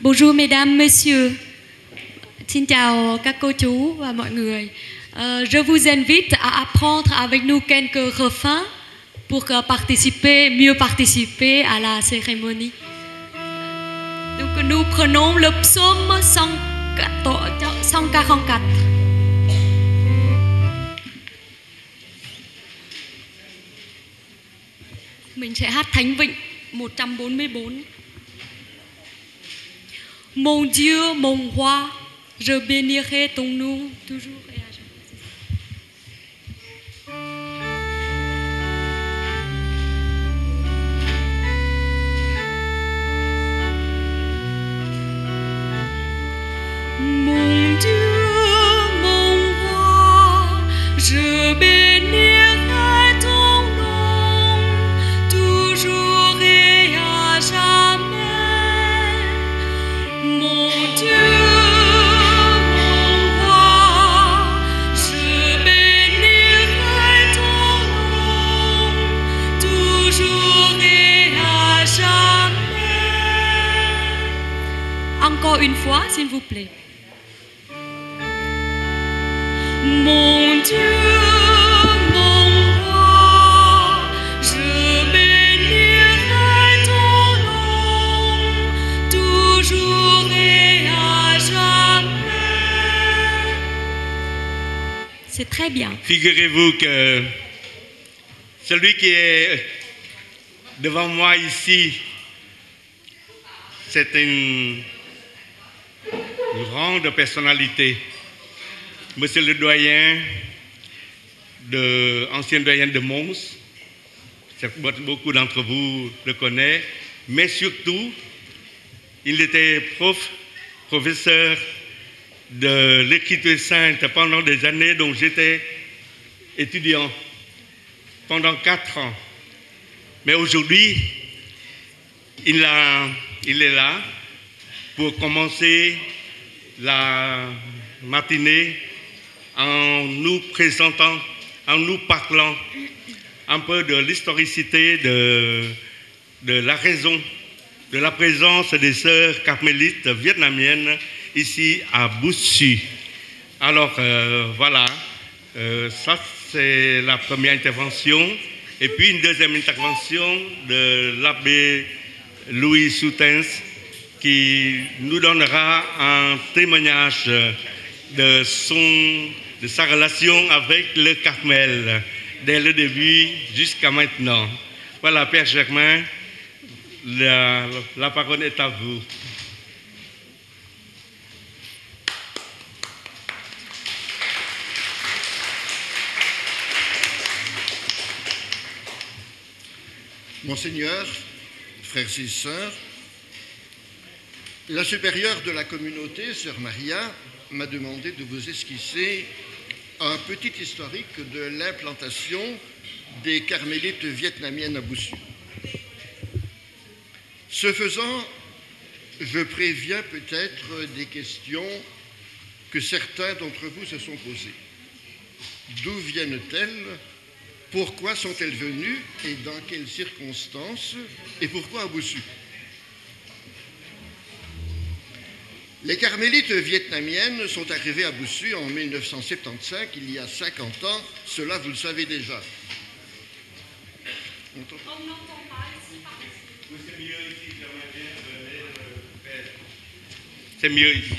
Bonjour mesdames, messieurs. Xin chào các cô chú và mọi người. Je vous invite à apprendre avec nous quelques refrains pour mieux participer à la cérémonie. Donc nous prenons le psaume 144. Mình sẽ hát Thánh Vịnh 144. Mon Dieu, mon roi, je bénirai ton nom toujours et à jamais. Mon Dieu, mon roi, je bénirai ton nom toujours et à jamais. Mon Dieu, mon roi, je bénirai ton nom toujours et à jamais. Encore une fois, s'il vous plaît. Mon Dieu, mon roi, je bénirai ton nom toujours et à jamais. C'est très bien. Figurez-vous que celui qui est devant moi ici, c'est une grande personnalité. Monsieur le doyen, ancien doyen de Mons, beaucoup d'entre vous le connaissent, mais surtout, il était professeur de l'écriture sainte pendant des années, dont j'étais étudiant pendant 4 ans. Mais aujourd'hui, il est là pour commencer la matinée en nous présentant, en nous parlant un peu de l'historicité de la raison de la présence des sœurs carmélites vietnamiennes ici à Boussy. Alors voilà, ça c'est la première intervention. Et puis une deuxième intervention de l'abbé Louis Soutens qui nous donnera un témoignage de sa relation avec le Carmel, dès le début jusqu'à maintenant. Voilà, Père Germain, la parole est à vous. Monseigneur, frères et sœurs, la supérieure de la communauté, Sœur Maria, m'a demandé de vous esquisser un petit historique de l'implantation des carmélites vietnamiennes à Boussy. Ce faisant, je préviens peut-être des questions que certains d'entre vous se sont posées. D'où viennent-elles? Pourquoi sont-elles venues et dans quelles circonstances? Et pourquoi à Boussy? Les carmélites vietnamiennes sont arrivées à Boussy en 1975, il y a 50 ans. Cela, vous le savez déjà. C'est mieux ici.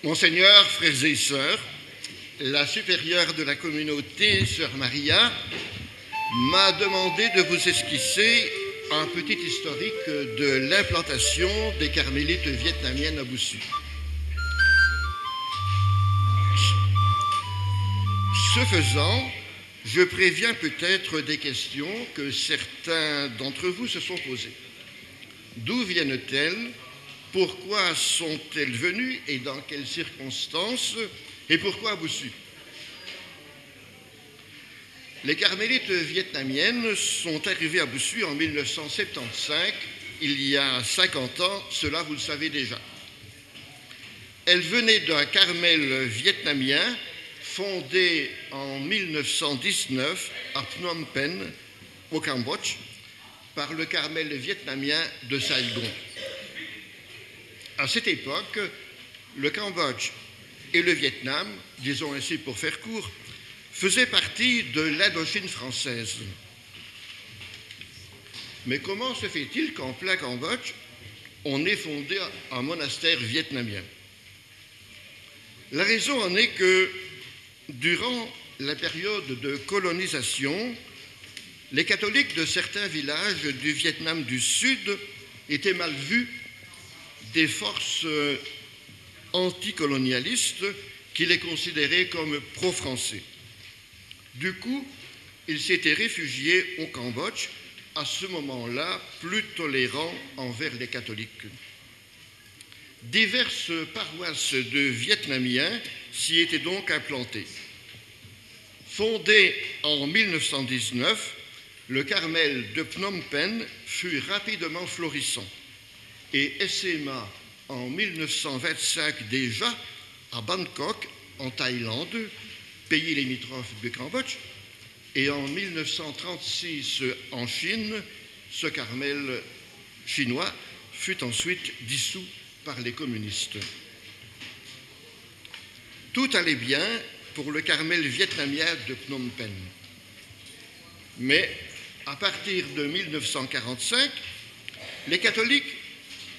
Monseigneur, frères et sœurs, la supérieure de la communauté, Sœur Maria, m'a demandé de vous esquisser un petit historique de l'implantation des carmélites vietnamiennes à Boussy. Ce faisant, je préviens peut-être des questions que certains d'entre vous se sont posées. D'où viennent-elles? Pourquoi sont-elles venues et dans quelles circonstances? Et pourquoi à Boussy? Les carmélites vietnamiennes sont arrivées à Boussy en 1975, il y a 50 ans, cela vous le savez déjà. Elles venaient d'un Carmel vietnamien fondée en 1919 à Phnom Penh, au Cambodge, par le Carmel vietnamien de Saigon. À cette époque, le Cambodge et le Vietnam, disons ainsi pour faire court, faisaient partie de l'Indochine française. Mais comment se fait-il qu'en plein Cambodge, on ait fondé un monastère vietnamien? La raison en est que, durant la période de colonisation, les catholiques de certains villages du Vietnam du Sud étaient mal vus des forces anticolonialistes qui les considéraient comme pro-français. Du coup, ils s'étaient réfugiés au Cambodge, à ce moment-là plus tolérants envers les catholiques. Diverses paroisses de Vietnamiens s'y étaient donc implantées. Fondé en 1919, le Carmel de Phnom Penh fut rapidement florissant et essaima en 1925 déjà à Bangkok, en Thaïlande, pays limitrophe du Cambodge, et en 1936 en Chine, ce Carmel chinois fut ensuite dissous par les communistes. Tout allait bien pour le Carmel vietnamien de Phnom Penh. Mais à partir de 1945, les catholiques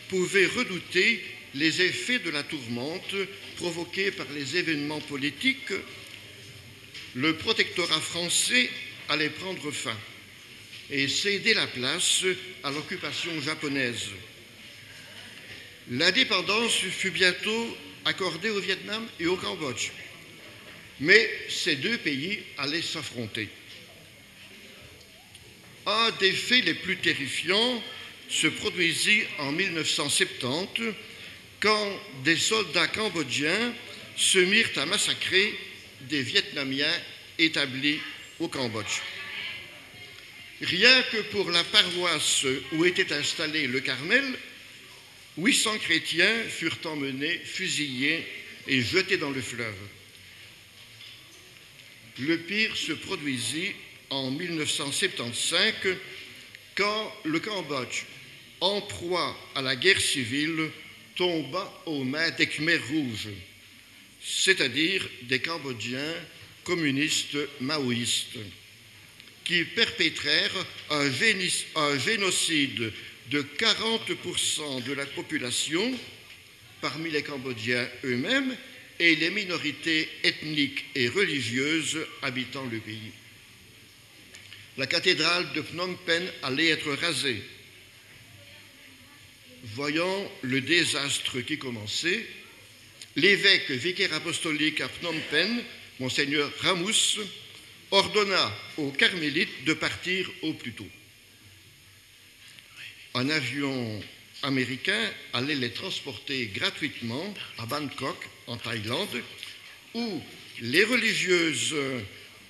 pouvaient redouter les effets de la tourmente provoquée par les événements politiques. Le protectorat français allait prendre fin et céder la place à l'occupation japonaise. L'indépendance fut bientôt accordée au Vietnam et au Cambodge, mais ces deux pays allaient s'affronter. Un des faits les plus terrifiants se produisit en 1970 quand des soldats cambodgiens se mirent à massacrer des Vietnamiens établis au Cambodge. Rien que pour la paroisse où était installé le Carmel, 800 chrétiens furent emmenés, fusillés et jetés dans le fleuve. Le pire se produisit en 1975 quand le Cambodge, en proie à la guerre civile, tomba aux mains des Khmers rouges, c'est-à-dire des Cambodgiens communistes maoïstes, qui perpétrèrent un génocide de 40% de la population parmi les Cambodgiens eux-mêmes et les minorités ethniques et religieuses habitant le pays. La cathédrale de Phnom Penh allait être rasée. Voyant le désastre qui commençait, l'évêque vicaire apostolique à Phnom Penh, Monseigneur Ramous, ordonna aux carmélites de partir au plus tôt. Un avion américain allait les transporter gratuitement à Bangkok, en Thaïlande, où les religieuses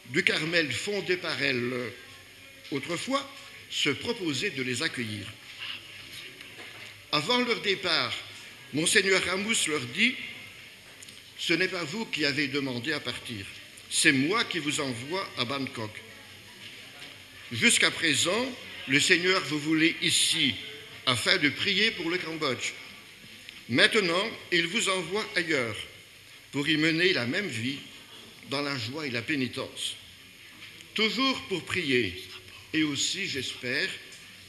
du Carmel fondées par elles autrefois se proposaient de les accueillir. Avant leur départ, Monseigneur Ramous leur dit « Ce n'est pas vous qui avez demandé à partir, c'est moi qui vous envoie à Bangkok. Jusqu'à présent, le Seigneur vous voulait ici afin de prier pour le Cambodge. Maintenant, il vous envoie ailleurs pour y mener la même vie dans la joie et la pénitence. Toujours pour prier et aussi, j'espère,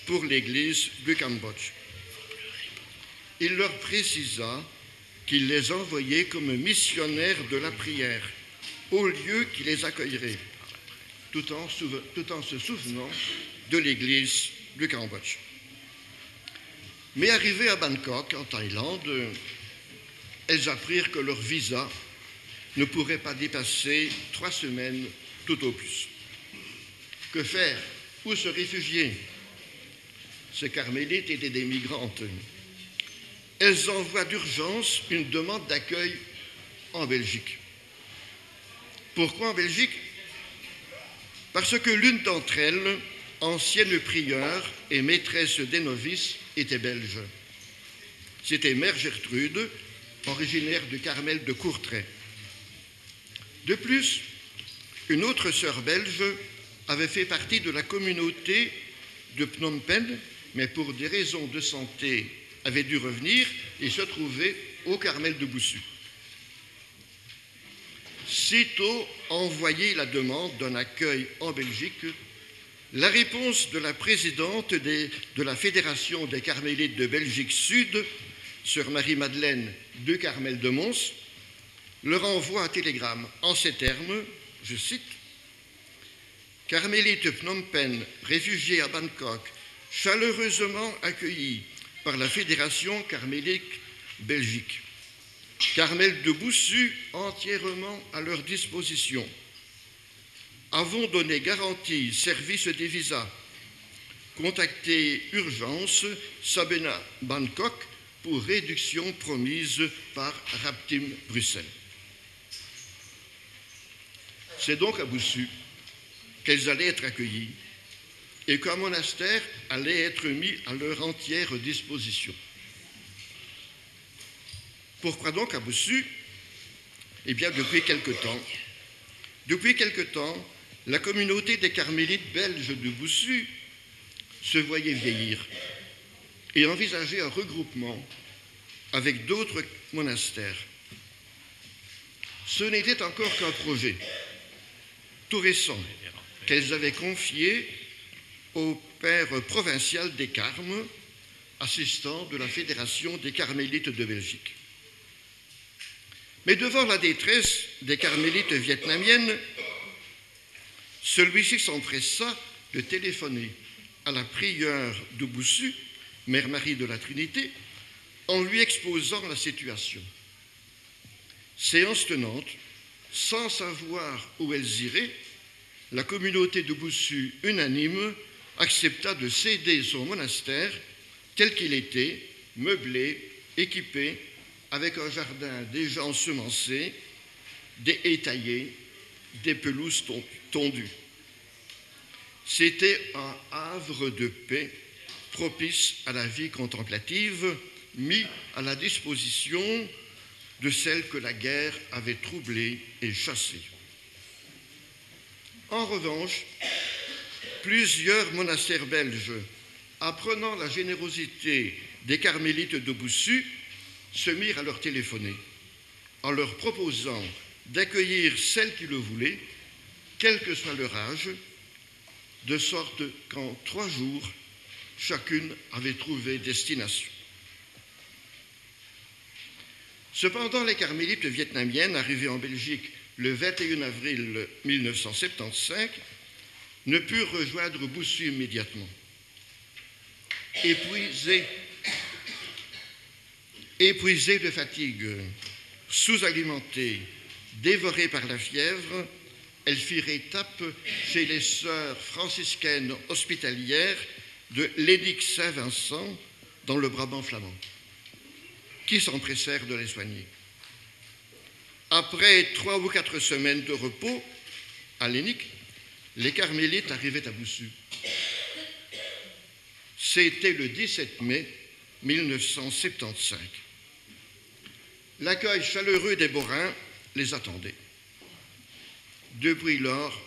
pour l'Église du Cambodge. » Il leur précisa qu'il les envoyait comme missionnaires de la prière au lieu qui les accueillerait, tout en se souvenant de l'Église du Cambodge. Mais arrivées à Bangkok, en Thaïlande, elles apprirent que leur visa ne pourrait pas dépasser 3 semaines tout au plus. Que faire? Où se réfugier? Ces carmélites étaient des migrantes. Elles envoient d'urgence une demande d'accueil en Belgique. Pourquoi en Belgique? Parce que l'une d'entre elles, ancienne prieure et maîtresse des novices, était belge. C'était Mère Gertrude, originaire du Carmel de Courtrai. De plus, une autre sœur belge avait fait partie de la communauté de Phnom Penh, mais pour des raisons de santé avait dû revenir et se trouver au Carmel de Boussu. Sitôt envoyé la demande d'un accueil en Belgique, la réponse de la présidente de la Fédération des Carmélites de Belgique Sud, sœur Marie-Madeleine de Carmel de Mons, leur envoie un télégramme en ces termes, je cite, « Carmélite Phnom Penh, réfugiés à Bangkok, chaleureusement accueillis par la Fédération Carmélite Belgique. Carmel de Boussu entièrement à leur disposition. Avons donné garantie service des visas. Contactez urgence Sabena Bangkok pour réduction promise par Raptim Bruxelles. » C'est donc à Boussu qu'elles allaient être accueillies et qu'un monastère allait être mis à leur entière disposition. Pourquoi donc à Boussu? Eh bien, depuis quelque temps, la communauté des carmélites belges de Boussu se voyait vieillir et envisageait un regroupement avec d'autres monastères. Ce n'était encore qu'un projet tout récent qu'elles avaient confié au père provincial des Carmes, assistant de la Fédération des Carmélites de Belgique. Mais devant la détresse des carmélites vietnamiennes, celui-ci s'empressa de téléphoner à la prieure de Boussu, Mère Marie de la Trinité, en lui exposant la situation. Séance tenante, sans savoir où elles iraient, la communauté de Boussu, unanime, accepta de céder son monastère tel qu'il était, meublé, équipé, avec un jardin déjà ensemencé, des haies taillées, des pelouses tondues. C'était un havre de paix propice à la vie contemplative, mis à la disposition de celles que la guerre avait troublées et chassées. En revanche, plusieurs monastères belges, apprenant la générosité des carmélites de Boussu, se mirent à leur téléphoner, en leur proposant d'accueillir celles qui le voulaient, quel que soit leur âge, de sorte qu'en 3 jours, chacune avait trouvé destination. Cependant, les carmélites vietnamiennes, arrivées en Belgique le 21 avril 1975, ne purent rejoindre Boussu immédiatement. Épuisées de fatigue, sous-alimentées, dévorées par la fièvre, elles firent étape chez les sœurs franciscaines hospitalières de Lédic Saint-Vincent dans le Brabant flamand, qui s'empressèrent de les soigner. Après 3 ou 4 semaines de repos à Lénic, les carmélites arrivaient à Boussu. C'était le 17 mai 1975. L'accueil chaleureux des Borains les attendait. Depuis lors,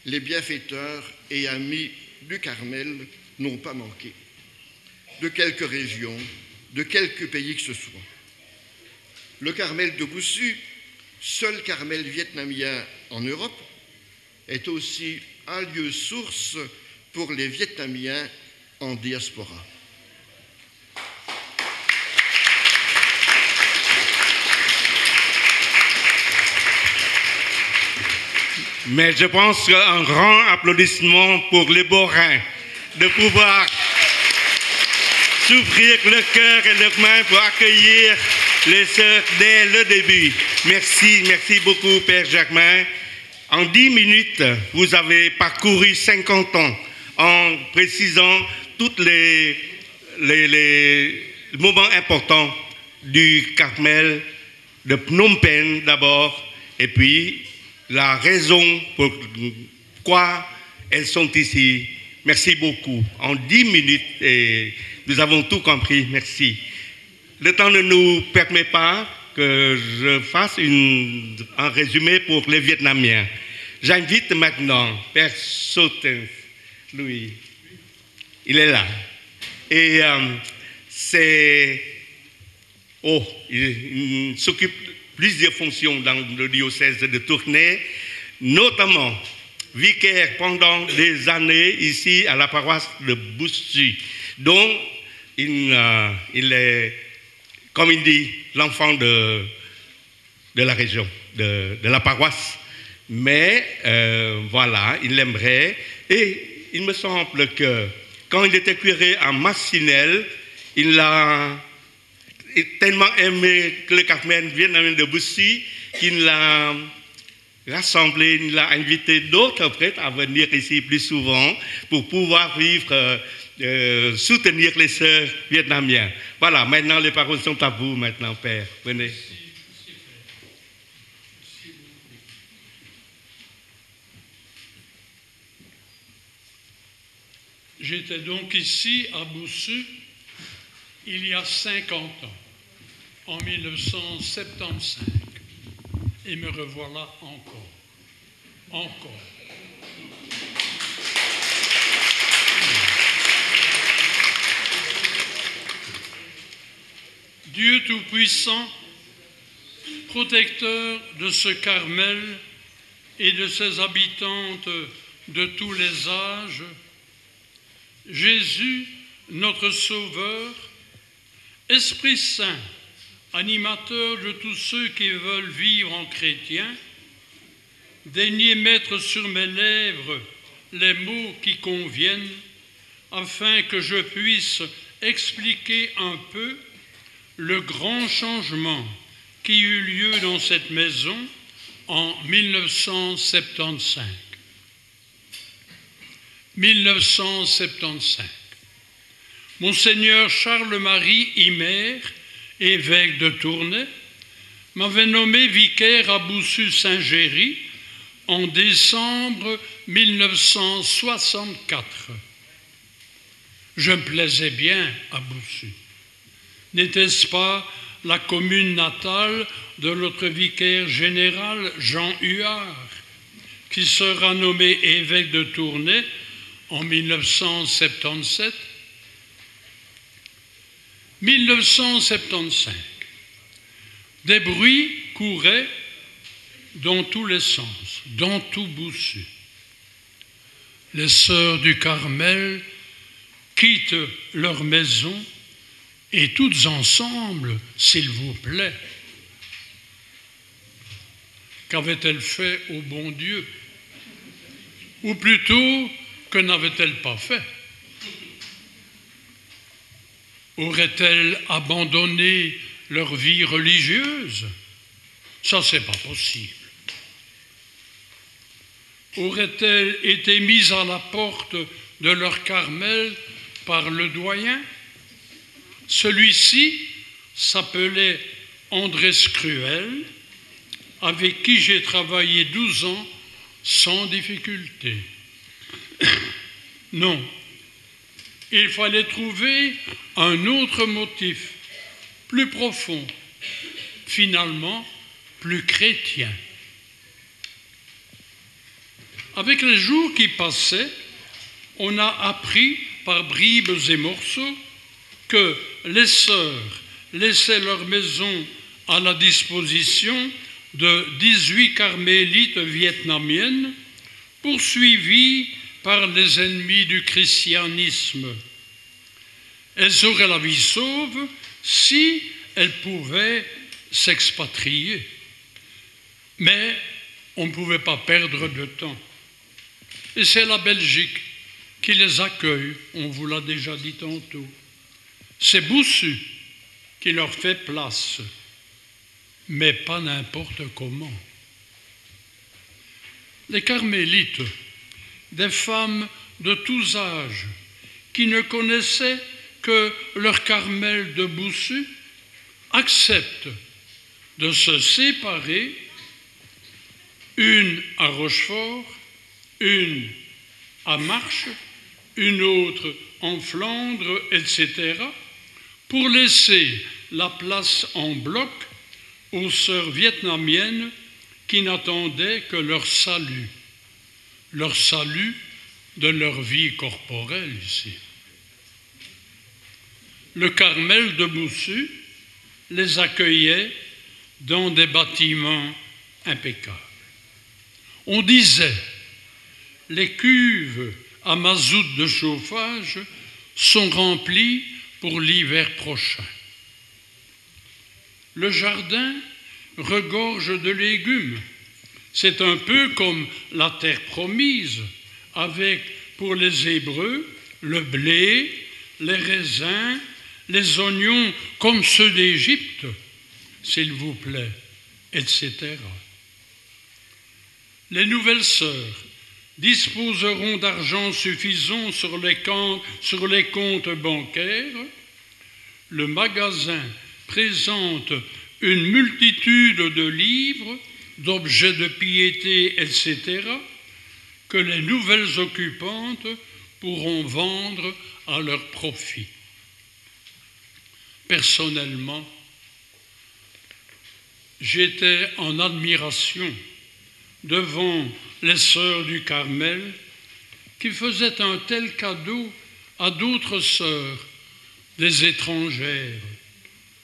les bienfaiteurs et amis du Carmel n'ont pas manqué, de quelques régions, de quelques pays que ce soit. Le Carmel de Boussu, seul Carmel vietnamien en Europe, est aussi un lieu source pour les Vietnamiens en diaspora. Mais je pense qu'un grand applaudissement pour les Borains de pouvoir s'ouvrir le cœur et leurs mains pour accueillir les sœurs dès le début. Merci, merci beaucoup, Père Jacquemin. En 10 minutes, vous avez parcouru 50 ans en précisant tous les moments importants du Carmel, de Phnom Penh d'abord, et puis la raison pourquoi elles sont ici. Merci beaucoup. En 10 minutes, nous avons tout compris. Merci. Le temps ne nous permet pas que je fasse un résumé pour les Vietnamiens. J'invite maintenant Père Sautin, Louis. Il est là. Et il s'occupe de plusieurs fonctions dans le diocèse de Tournai, notamment vicaire pendant des années ici à la paroisse de Boussu, dont il est, comme il dit, l'enfant de la région, de la paroisse. Mais voilà, il l'aimerait. Et il me semble que quand il était curé à Massinelle, il a tellement aimé le Carmel vietnamien de Boussu qu'il l'a rassemblé, il a invité d'autres prêtres à venir ici plus souvent pour pouvoir vivre, soutenir les sœurs vietnamiennes. Voilà, maintenant les paroles sont à vous, maintenant, Père. Venez. J'étais donc ici à Boussu il y a 50 ans, en 1975, et me revoilà encore. Dieu Tout-Puissant, protecteur de ce Carmel et de ses habitantes de tous les âges, Jésus, notre Sauveur, Esprit Saint, animateur de tous ceux qui veulent vivre en chrétien, daignez mettre sur mes lèvres les mots qui conviennent, afin que je puisse expliquer un peu le grand changement qui eut lieu dans cette maison en 1975. 1975. Monseigneur Charles-Marie Imer, évêque de Tournai, m'avait nommé vicaire à Boussu-Saint-Géry en décembre 1964. Je me plaisais bien à Boussu. N'était-ce pas la commune natale de notre vicaire général Jean Huard, qui sera nommé évêque de Tournai en 1977? 1975. Des bruits couraient dans tous les sens, dans tout Boussu. Les sœurs du Carmel quittent leur maison et toutes ensemble, s'il vous plaît. Qu'avait-elle fait au bon Dieu? Ou plutôt, que n'avait-elle pas fait? Aurait-elle abandonné leur vie religieuse? Ça, c'est pas possible. Aurait-elle été mise à la porte de leur Carmel par le doyen? Celui-ci s'appelait André Scruel, avec qui j'ai travaillé 12 ans sans difficulté. Non, il fallait trouver un autre motif, plus profond, finalement plus chrétien. Avec les jours qui passaient, on a appris par bribes et morceaux que les sœurs laissaient leur maison à la disposition de 18 carmélites vietnamiennes poursuivies par les ennemis du christianisme. Elles auraient la vie sauve si elles pouvaient s'expatrier. Mais on ne pouvait pas perdre de temps. Et c'est la Belgique qui les accueille, on vous l'a déjà dit tantôt. C'est Boussu qui leur fait place, mais pas n'importe comment. Les carmélites, des femmes de tous âges, qui ne connaissaient que leur Carmel de Boussu, acceptent de se séparer, une à Rochefort, une à Marche, une autre en Flandre, etc., pour laisser la place en bloc aux sœurs vietnamiennes qui n'attendaient que leur salut de leur vie corporelle ici. Le Carmel de Boussu les accueillait dans des bâtiments impeccables. On disait, les cuves à mazout de chauffage sont remplies pour l'hiver prochain. Le jardin regorge de légumes. C'est un peu comme la terre promise, avec, pour les Hébreux, le blé, les raisins, les oignons comme ceux d'Égypte, s'il vous plaît, etc. Les nouvelles sœurs disposeront d'argent suffisant sur les comptes bancaires. Le magasin présente une multitude de livres, d'objets de piété, etc., que les nouvelles occupantes pourront vendre à leur profit. Personnellement, j'étais en admiration devant les sœurs du Carmel qui faisaient un tel cadeau à d'autres sœurs, des étrangères.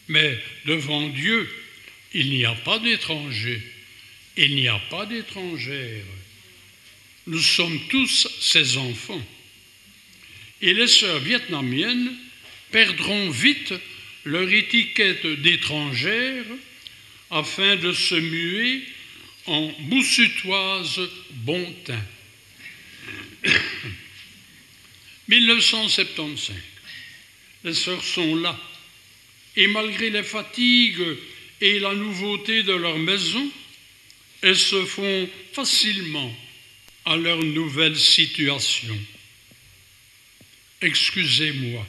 Mais devant Dieu, il n'y a pas d'étrangers, il n'y a pas d'étrangères. Nous sommes tous ses enfants. Et les sœurs vietnamiennes perdront vite leur étiquette d'étrangères afin de se muer en boussutoises bon teint. 1975, les sœurs sont là, et malgré les fatigues et la nouveauté de leur maison, elles se font facilement à leur nouvelle situation. Excusez-moi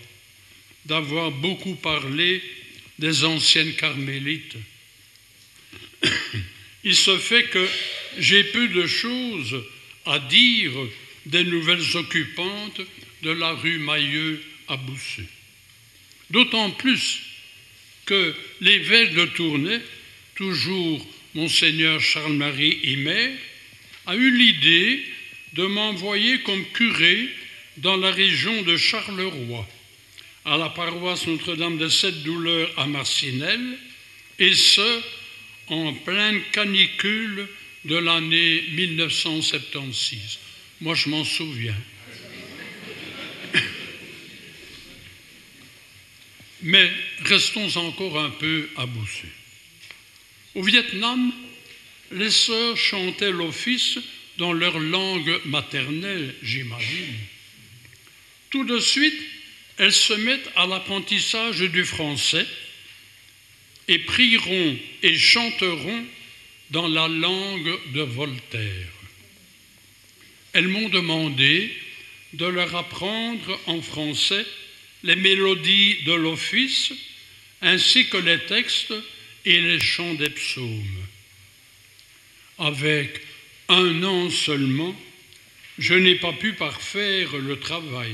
d'avoir beaucoup parlé des anciennes carmélites. Il se fait que j'ai peu de choses à dire des nouvelles occupantes de la rue Mailleux à Boussu. D'autant plus que l'évêque de Tournai, toujours Monseigneur Charles-Marie Himer, a eu l'idée de m'envoyer comme curé dans la région de Charleroi, à la paroisse Notre-Dame de Sept-Douleurs à Marcinelle, et ce, en pleine canicule de l'année 1976. Moi, je m'en souviens. Mais restons encore un peu à Boussu. Au Vietnam, les sœurs chantaient l'office dans leur langue maternelle, j'imagine. Tout de suite, elles se mettent à l'apprentissage du français et prieront et chanteront dans la langue de Voltaire. Elles m'ont demandé de leur apprendre en français les mélodies de l'office, ainsi que les textes et les chants des psaumes. Avec 1 an seulement, je n'ai pas pu parfaire le travail.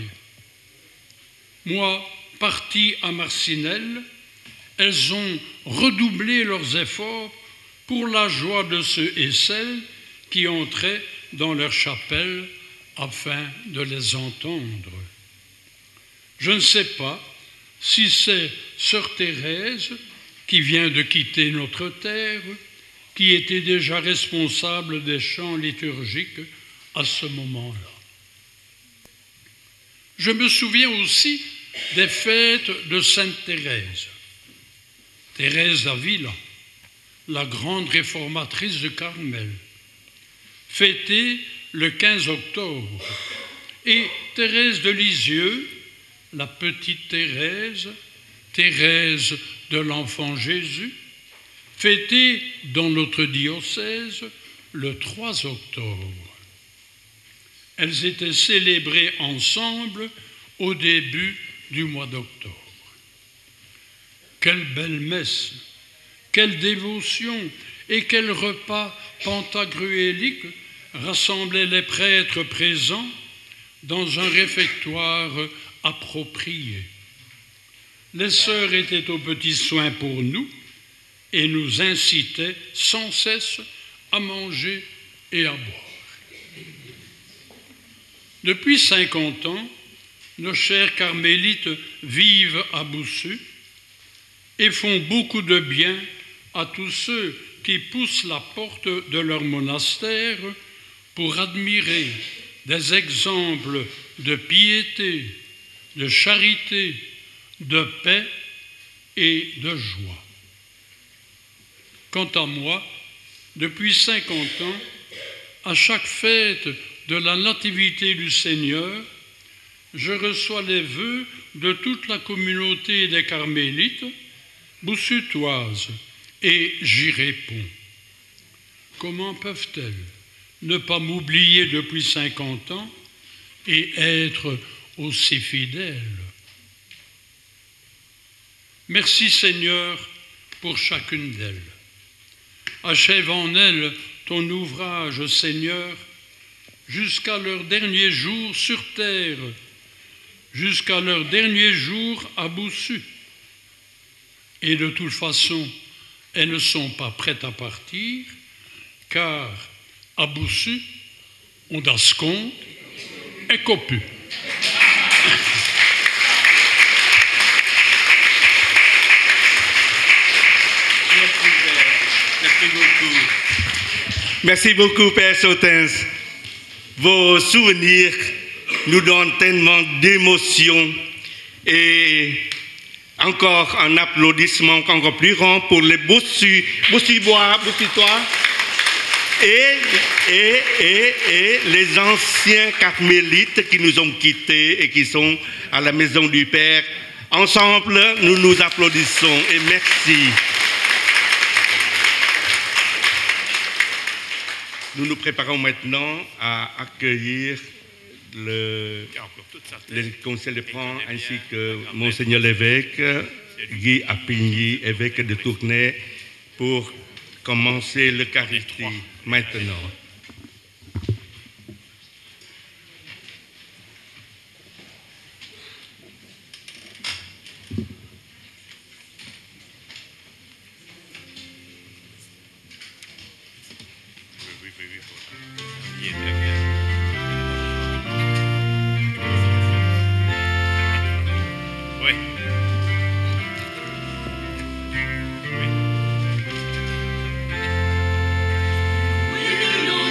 Moi, parti à Marcinelle, elles ont redoublé leurs efforts pour la joie de ceux et celles qui entraient dans leur chapelle afin de les entendre. Je ne sais pas si c'est sœur Thérèse, qui vient de quitter notre terre, qui était déjà responsable des chants liturgiques à ce moment-là. Je me souviens aussi des fêtes de Sainte Thérèse. Thérèse d'Avila, la grande réformatrice de Carmel, fêtée le 15 octobre, et Thérèse de Lisieux, la petite Thérèse, Thérèse de l'Enfant Jésus, fêtée dans notre diocèse le 3 octobre. Elles étaient célébrées ensemble au début du mois d'octobre. Quelle belle messe, quelle dévotion et quel repas pentagruélique rassemblaient les prêtres présents dans un réfectoire approprié. Les sœurs étaient aux petits soins pour nous et nous incitait sans cesse à manger et à boire. Depuis 50 ans, nos chers carmélites vivent à Boussu et font beaucoup de bien à tous ceux qui poussent la porte de leur monastère pour admirer des exemples de piété, de charité, de paix et de joie. Quant à moi, depuis 50 ans, à chaque fête de la Nativité du Seigneur, je reçois les vœux de toute la communauté des carmélites boussutoises et j'y réponds. Comment peuvent-elles ne pas m'oublier depuis 50 ans et être aussi fidèles? Merci Seigneur pour chacune d'elles. Achève en elles ton ouvrage, Seigneur, jusqu'à leur dernier jour sur terre, jusqu'à leur dernier jour à Boussu. Et de toute façon, elles ne sont pas prêtes à partir, car à Boussu, on das compte et copu. Merci beaucoup. Merci beaucoup, Père Sautens. Vos souvenirs nous donnent tellement d'émotions et encore un applaudissement encore plus grand pour les Boussutois et les anciens carmélites qui nous ont quittés et qui sont à la maison du Père. Ensemble, nous nous applaudissons et merci. Nous nous préparons maintenant à accueillir le conseil de France ainsi que Monseigneur l'évêque Guy Apigny, évêque de Tournai, pour commencer l'Eucharistie maintenant. We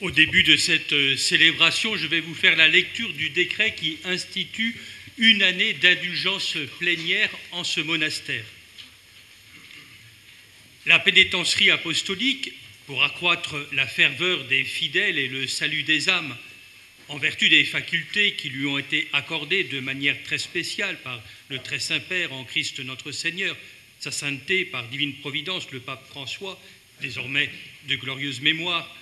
Au début de cette célébration, je vais vous faire la lecture du décret qui institue une année d'indulgence plénière en ce monastère. La pénitencerie apostolique, pour accroître la ferveur des fidèles et le salut des âmes, en vertu des facultés qui lui ont été accordées de manière très spéciale par le Très Saint-Père en Christ notre Seigneur, sa sainteté par divine providence, le pape François, désormais de glorieuse mémoire,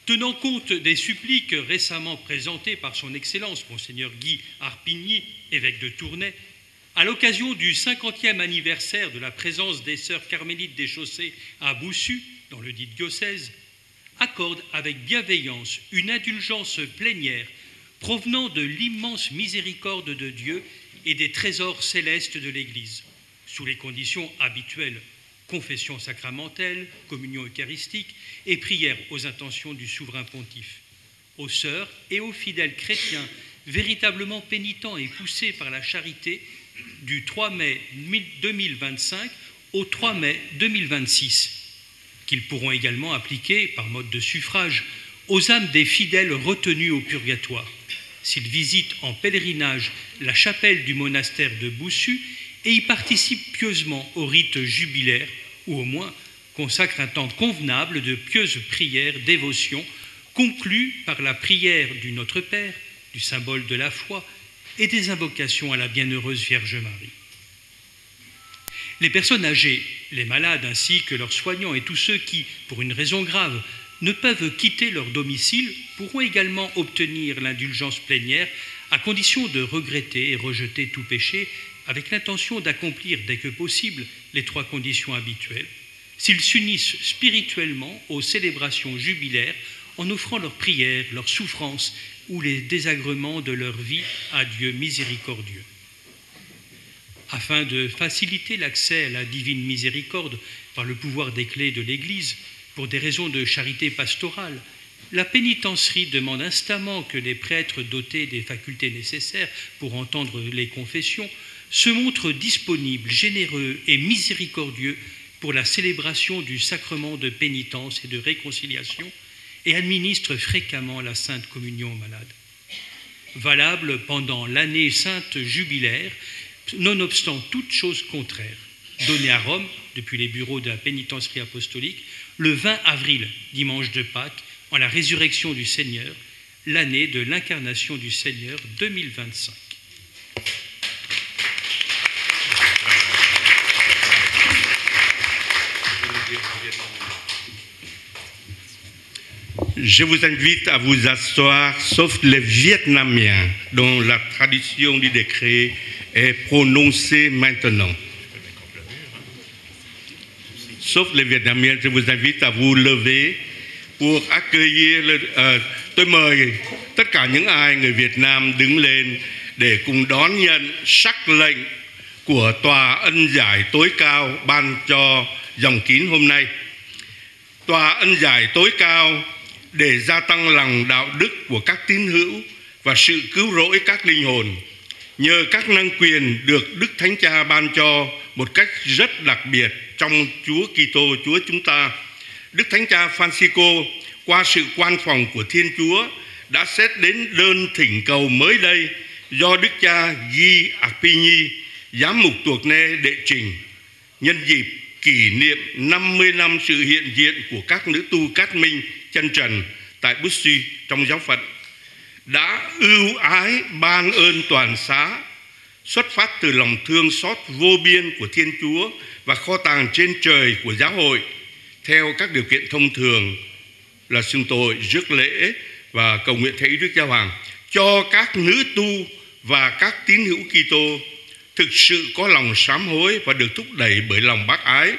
tenant compte des suppliques récemment présentées par son Excellence, Monseigneur Guy Arpigny, évêque de Tournai, à l'occasion du 50e anniversaire de la présence des sœurs carmélites des Chaussées à Boussu, dans le dit diocèse, accorde avec bienveillance une indulgence plénière provenant de l'immense miséricorde de Dieu et des trésors célestes de l'Église, sous les conditions habituelles: confession sacramentelle, communion eucharistique et prière aux intentions du souverain pontife. Aux sœurs et aux fidèles chrétiens véritablement pénitents et poussés par la charité, du 3 mai 2025 au 3 mai 2026, qu'ils pourront également appliquer par mode de suffrage aux âmes des fidèles retenus au purgatoire, s'ils visitent en pèlerinage la chapelle du monastère de Boussu et y participent pieusement au rite jubilaire, ou au moins consacrent un temps convenable de pieuses prières, dévotions, conclues par la prière du Notre Père, du symbole de la foi, et des invocations à la bienheureuse Vierge Marie. Les personnes âgées, les malades ainsi que leurs soignants et tous ceux qui, pour une raison grave, ne peuvent quitter leur domicile pourront également obtenir l'indulgence plénière à condition de regretter et rejeter tout péché avec l'intention d'accomplir dès que possible les 3 conditions habituelles, s'ils s'unissent spirituellement aux célébrations jubilaires en offrant leurs prières, leurs souffrances ou les désagréments de leur vie à Dieu miséricordieux. Afin de faciliter l'accès à la divine miséricorde par le pouvoir des clés de l'Église, pour des raisons de charité pastorale, la pénitencerie demande instamment que les prêtres dotés des facultés nécessaires pour entendre les confessions se montrent disponibles, généreux et miséricordieux pour la célébration du sacrement de pénitence et de réconciliation et administrent fréquemment la Sainte Communion aux malades. Valable pendant l'année sainte jubilaire, nonobstant toute chose contraire, donnée à Rome, depuis les bureaux de la pénitencerie apostolique, le 20 avril, dimanche de Pâques, en la résurrection du Seigneur, l'année de l'incarnation du Seigneur 2025. Je vous invite à vous asseoir, sauf les Vietnamiens, dont la tradition du décret est prononcée maintenant. Sauf les Vietnamiens, je vous invite à vous lever pour accueillir. Tôi mời tất cả những ai người Việt Nam đứng lên để cùng đón nhận sắc lệnh của Tòa Ân Giải tối cao ban cho dòng kín hôm nay. Tòa Ân Giải tối cao để gia tăng lòng đạo đức của các tín hữu và sự cứu rỗi các linh hồn, nhờ các năng quyền được Đức Thánh Cha ban cho một cách rất đặc biệt trong Chúa Kitô Chúa chúng ta. Đức Thánh Cha Francisco qua sự quan phòng của Thiên Chúa đã xét đến đơn thỉnh cầu mới đây do Đức Cha Guy Arpigny, giám mục Tuộc Nê đệ trình nhân dịp kỷ niệm 50 năm sự hiện diện của các nữ tu Cát Minh chân trần tại Boussu trong giáo phận, đã ưu ái ban ơn toàn xá xuất phát từ lòng thương xót vô biên của Thiên Chúa và kho tàng trên trời của giáo hội theo các điều kiện thông thường là xưng tội, rước lễ và cầu nguyện theo ý Đức Giáo Hoàng cho các nữ tu và các tín hữu Kitô thực sự có lòng sám hối và được thúc đẩy bởi lòng bác ái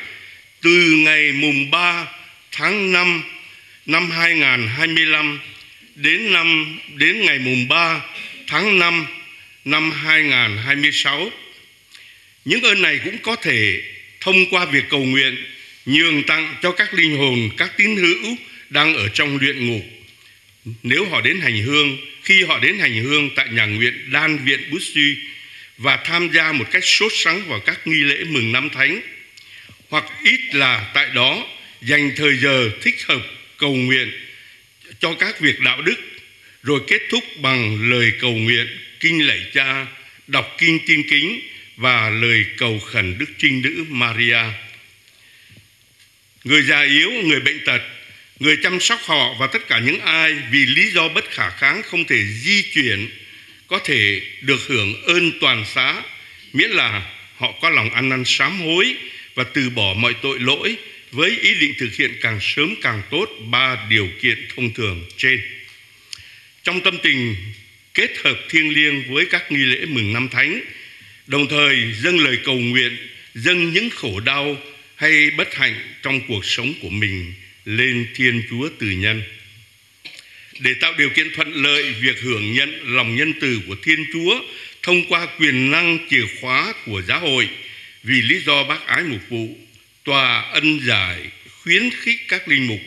từ ngày mùng 3 tháng 5 năm 2025 đến ngày mùng 3 tháng 5 năm 2026. Những ơn này cũng có thể thông qua việc cầu nguyện nhường tặng cho các linh hồn, các tín hữu đang ở trong luyện ngục. Nếu họ đến hành hương, khi họ đến hành hương tại nhà nguyện Đan Viện Boussu và tham gia một cách sốt sắng vào các nghi lễ mừng năm thánh, hoặc ít là tại đó dành thời giờ thích hợp cầu nguyện cho các việc đạo đức, rồi kết thúc bằng lời cầu nguyện, kinh lạy Cha, đọc kinh tin kính và lời cầu khẩn Đức Trinh Nữ Maria. Người già yếu, người bệnh tật, người chăm sóc họ và tất cả những ai vì lý do bất khả kháng không thể di chuyển có thể được hưởng ơn toàn xá, miễn là họ có lòng ăn năn sám hối và từ bỏ mọi tội lỗi với ý định thực hiện càng sớm càng tốt 3 điều kiện thông thường trên. Trong tâm tình kết hợp thiêng liêng với các nghi lễ mừng năm Thánh, đồng thời dâng lời cầu nguyện, dâng những khổ đau hay bất hạnh trong cuộc sống của mình lên Thiên Chúa Từ Nhân. Để tạo điều kiện thuận lợi việc hưởng nhận lòng nhân từ của Thiên Chúa thông qua quyền năng chìa khóa của giáo hội, vì lý do bác ái mục vụ, Tòa ân giải khuyến khích các linh mục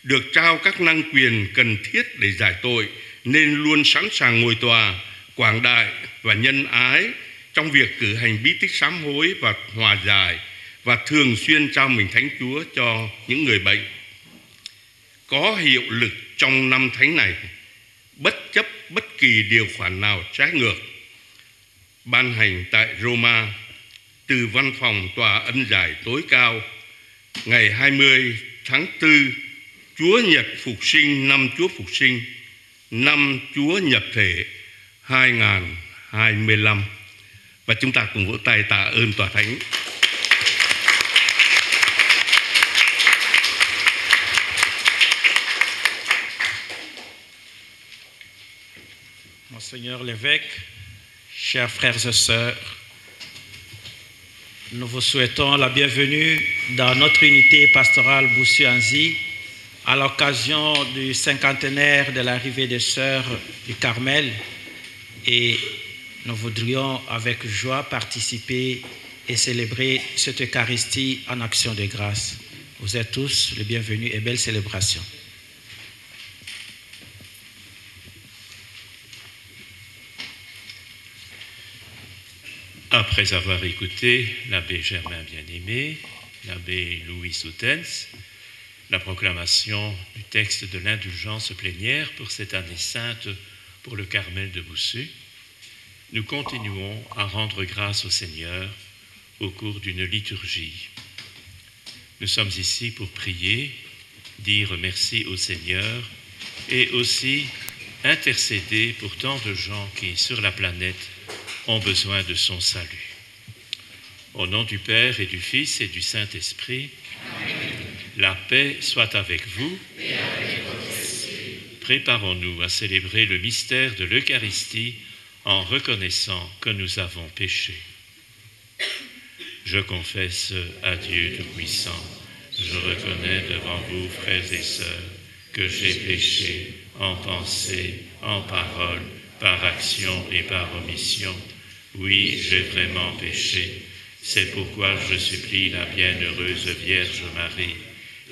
được trao các năng quyền cần thiết để giải tội nên luôn sẵn sàng ngồi tòa, quảng đại và nhân ái trong việc cử hành bí tích sám hối và hòa giải, và thường xuyên trao mình Thánh Chúa cho những người bệnh. Có hiệu lực trong năm Thánh này, bất chấp bất kỳ điều khoản nào trái ngược. Ban hành tại Roma từ Văn phòng Tòa ân giải tối cao ngày 20 tháng 4, Chúa Nhật Phục sinh, năm Chúa Phục sinh, năm Chúa nhập thể 2025. Và chúng ta cùng vỗ tay tạ ơn Tòa Thánh. Monseigneur l'évêque, chers frères et sœurs, nous vous souhaitons la bienvenue dans notre unité pastorale Boussu-Anzy à l'occasion du cinquantenaire de l'arrivée des Sœurs du Carmel, et nous voudrions avec joie participer et célébrer cette Eucharistie en action de grâce. Vous êtes tous les bienvenus et belle célébration. Après avoir écouté l'abbé Germain Bien-Aimé, l'abbé Louis Soutens, la proclamation du texte de l'indulgence plénière pour cette année sainte pour le Carmel de Boussu, nous continuons à rendre grâce au Seigneur au cours d'une liturgie. Nous sommes ici pour prier, dire merci au Seigneur et aussi intercéder pour tant de gens qui, sur la planète, ont besoin de son salut. Au nom du Père et du Fils et du Saint-Esprit, la paix soit avec vous. Et avec votre esprit. Préparons-nous à célébrer le mystère de l'Eucharistie en reconnaissant que nous avons péché. Je confesse à Dieu Tout-Puissant, je reconnais devant vous, frères et sœurs, que j'ai péché en pensée, en parole, par action et par omission. Oui, j'ai vraiment péché. C'est pourquoi je supplie la bienheureuse Vierge Marie,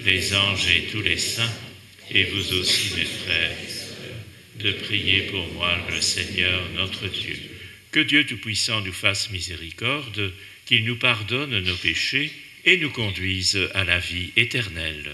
les anges et tous les saints, et vous aussi mes frères, de prier pour moi le Seigneur notre Dieu. Que Dieu Tout-Puissant nous fasse miséricorde, qu'il nous pardonne nos péchés et nous conduise à la vie éternelle.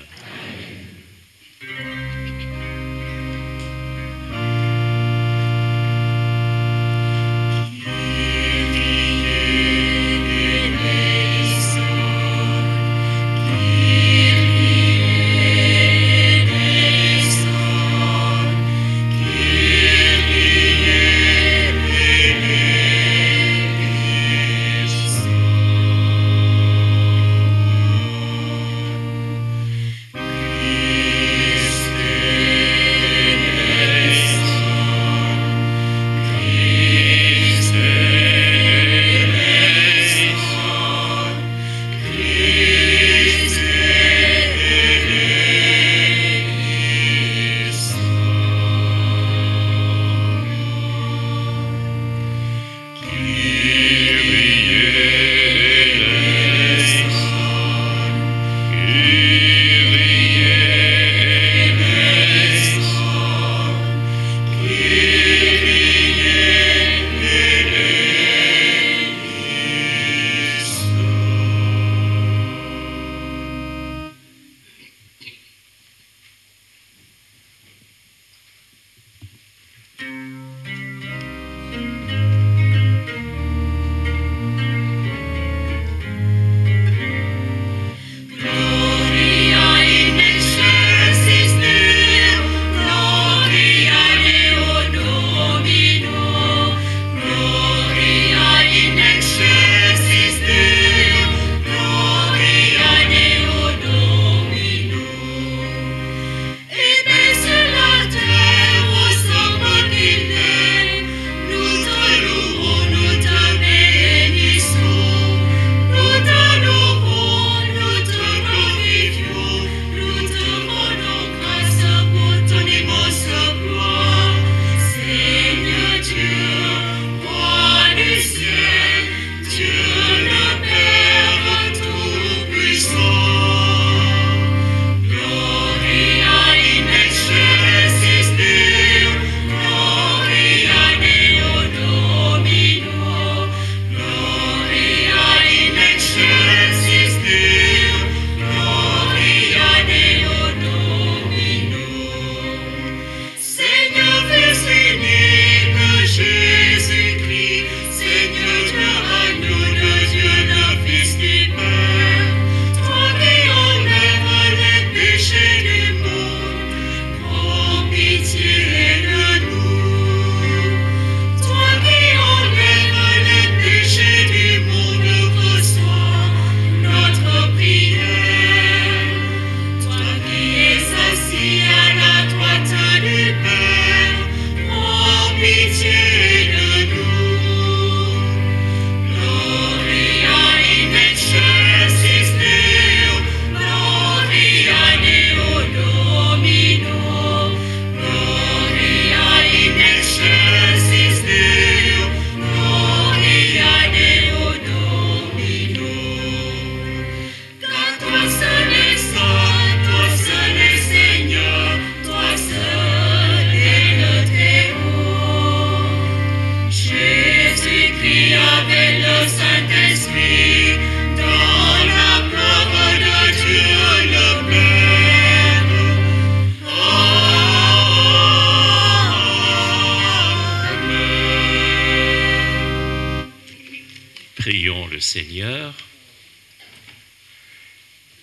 Seigneur.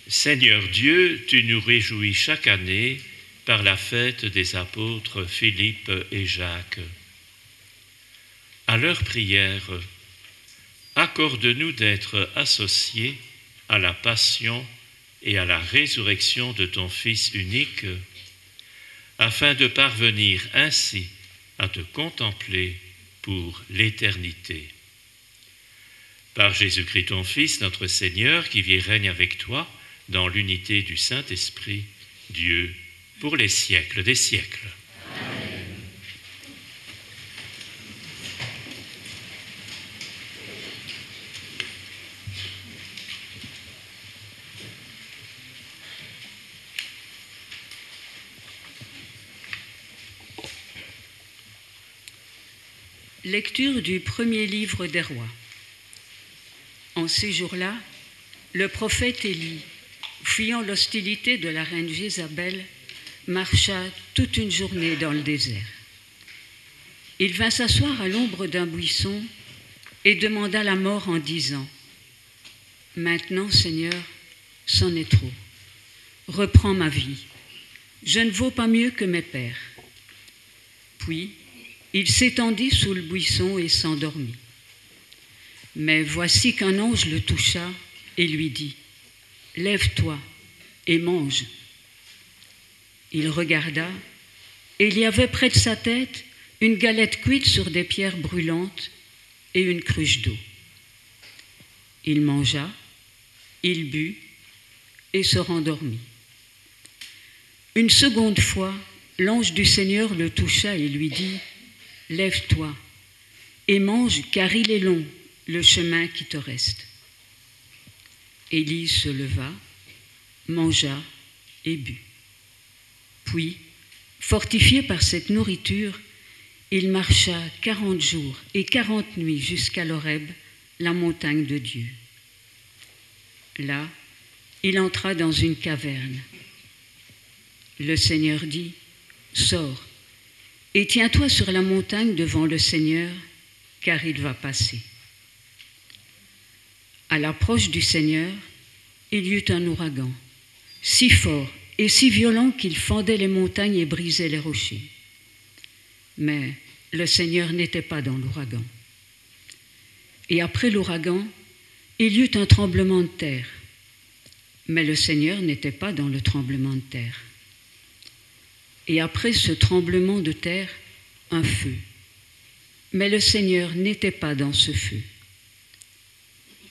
Seigneur Dieu, tu nous réjouis chaque année par la fête des apôtres Philippe et Jacques. À leur prière, accorde-nous d'être associés à la passion et à la résurrection de ton Fils unique, afin de parvenir ainsi à te contempler pour l'éternité. Par Jésus-Christ ton Fils, notre Seigneur, qui vit et règne avec toi dans l'unité du Saint-Esprit, Dieu, pour les siècles des siècles. Amen. Lecture du premier livre des rois. En ces jours-là, le prophète Élie, fuyant l'hostilité de la reine Jézabel, marcha toute une journée dans le désert. Il vint s'asseoir à l'ombre d'un buisson et demanda la mort en disant : « Maintenant, Seigneur, c'en est trop. Reprends ma vie. Je ne vaux pas mieux que mes pères. » Puis, il s'étendit sous le buisson et s'endormit. Mais voici qu'un ange le toucha et lui dit : « Lève-toi et mange. » Il regarda, et il y avait près de sa tête une galette cuite sur des pierres brûlantes et une cruche d'eau. Il mangea, il but et se rendormit. Une seconde fois, l'ange du Seigneur le toucha et lui dit : « Lève-toi et mange, car il est long le chemin qui te reste. » Élie se leva, mangea et but. Puis, fortifié par cette nourriture, il marcha 40 jours et 40 nuits jusqu'à l'Horeb, la montagne de Dieu. Là, il entra dans une caverne. Le Seigneur dit : « Sors et tiens-toi sur la montagne devant le Seigneur, car il va passer. » À l'approche du Seigneur, il y eut un ouragan, si fort et si violent qu'il fendait les montagnes et brisait les rochers. Mais le Seigneur n'était pas dans l'ouragan. Et après l'ouragan, il y eut un tremblement de terre. Mais le Seigneur n'était pas dans le tremblement de terre. Et après ce tremblement de terre, un feu. Mais le Seigneur n'était pas dans ce feu.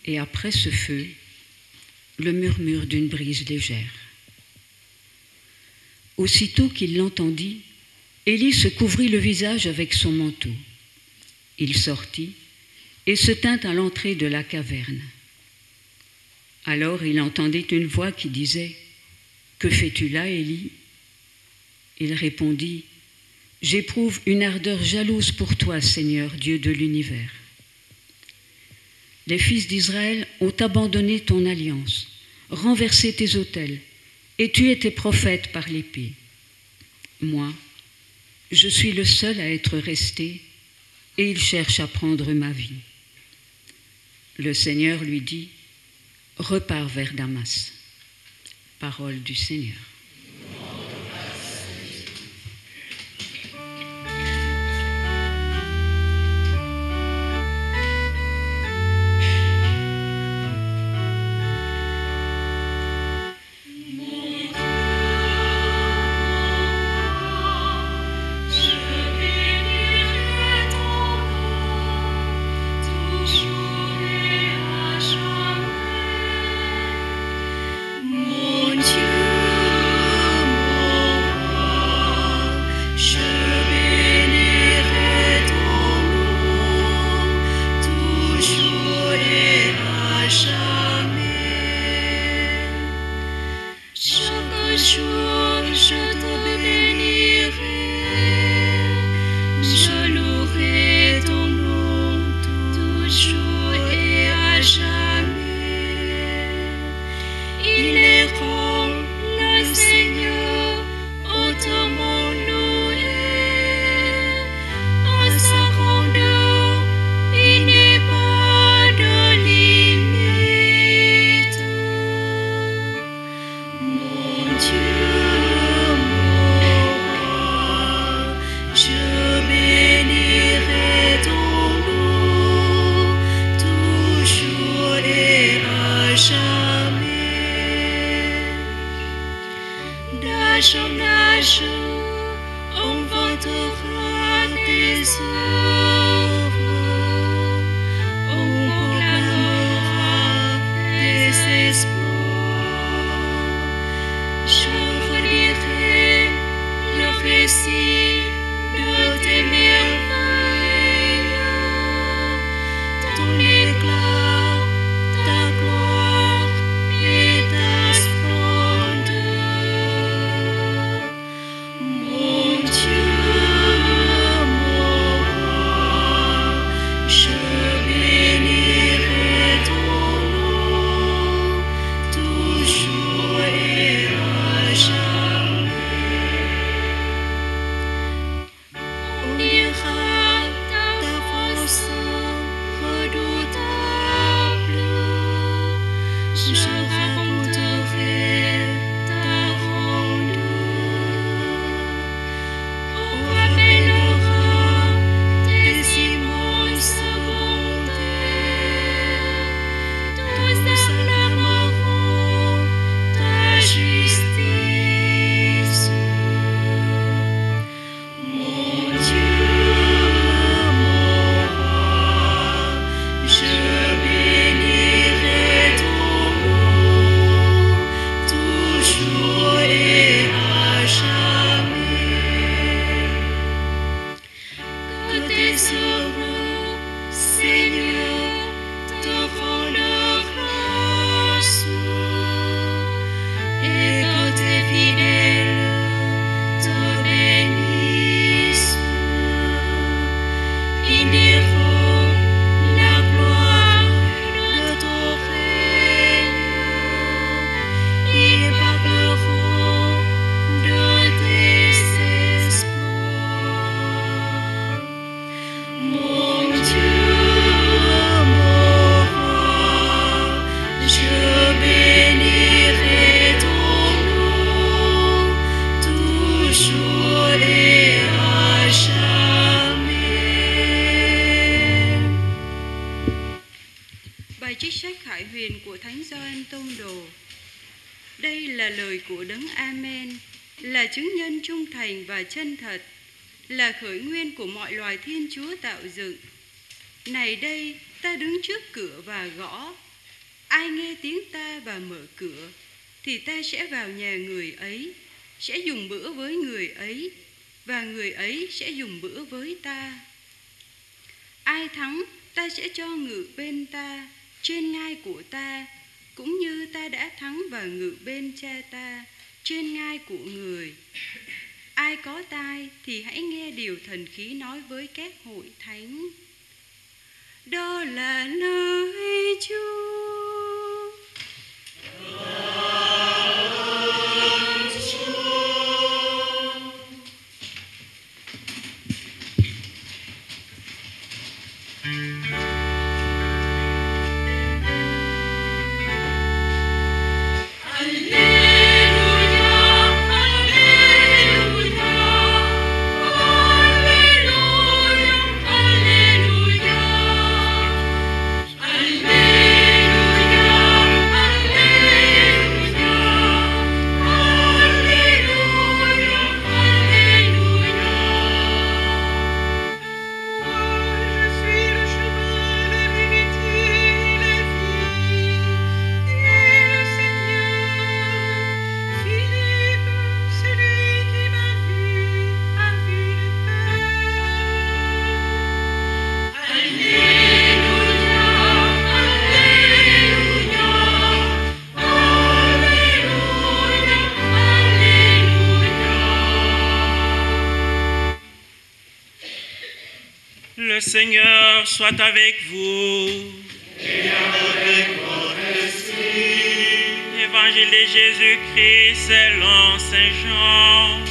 Et après ce feu, le murmure d'une brise légère. Aussitôt qu'il l'entendit, Élie se couvrit le visage avec son manteau. Il sortit et se tint à l'entrée de la caverne. Alors il entendit une voix qui disait : « Que fais-tu là, Élie ?» Il répondit : « J'éprouve une ardeur jalouse pour toi, Seigneur, Dieu de l'univers. Les fils d'Israël ont abandonné ton alliance, renversé tes autels et tué tes prophètes par l'épée. Moi, je suis le seul à être resté et ils cherchent à prendre ma vie. » Le Seigneur lui dit : « Repars vers Damas. » Parole du Seigneur. Mon Dieu, âge en âge, on vantera tes œuvres, on proclamera tes exploits. Je relirai le récit de tes merveilles, ton éclat, ta gloire et ta splendeur. Mon Dieu, mon roi, je bénirai ton nom, toujours et à jamais. On dira ta force redoutable, je raconterai ta grandeur. On rappellera tes immenses bontés, tous acclameront ta justice. Mon Dieu, mon roi, je bénirai ton nom, toujours et à jamais. Que tes œuvres, Seigneur, te rendent grâce, et que tes fidèles te bénissent. Ils diront la gloire de ton règne, ils parleront de tes exploits. Mon Dieu, mon roi, je bénirai ton nom, toujours et à jamais. Bài trích sách Khải Huyền của Thánh Gioan Tông Đồ. Đây là lời của Đấng Amen, là chứng nhân trung thành và chân thật, là khởi nguyên của mọi loài Thiên Chúa tạo dựng. Này đây, ta đứng trước cửa và gõ. Ai nghe tiếng ta và mở cửa, thì ta sẽ vào nhà người ấy, sẽ dùng bữa với người ấy, và người ấy sẽ dùng bữa với ta. Ai thắng, ta sẽ cho ngự bên ta, trên ngai của ta, cũng như ta đã thắng và ngự bên Cha ta, trên ngai của người. Ai có tai thì hãy nghe điều Thần Khí nói với các hội thánh. Đó là lời Chúa. Le Seigneur soit avec vous. Et avec votre esprit. Évangile de Jésus-Christ selon Saint Jean.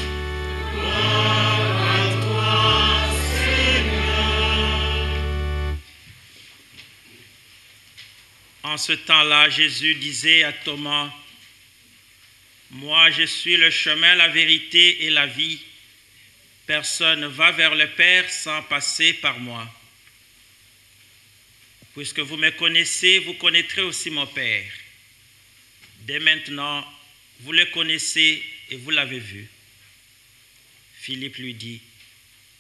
Gloire à toi, Seigneur. En ce temps-là, Jésus disait à Thomas, « Moi, je suis le chemin, la vérité et la vie. Personne ne va vers le Père sans passer par moi. Puisque vous me connaissez, vous connaîtrez aussi mon Père. Dès maintenant, vous le connaissez et vous l'avez vu. Philippe lui dit,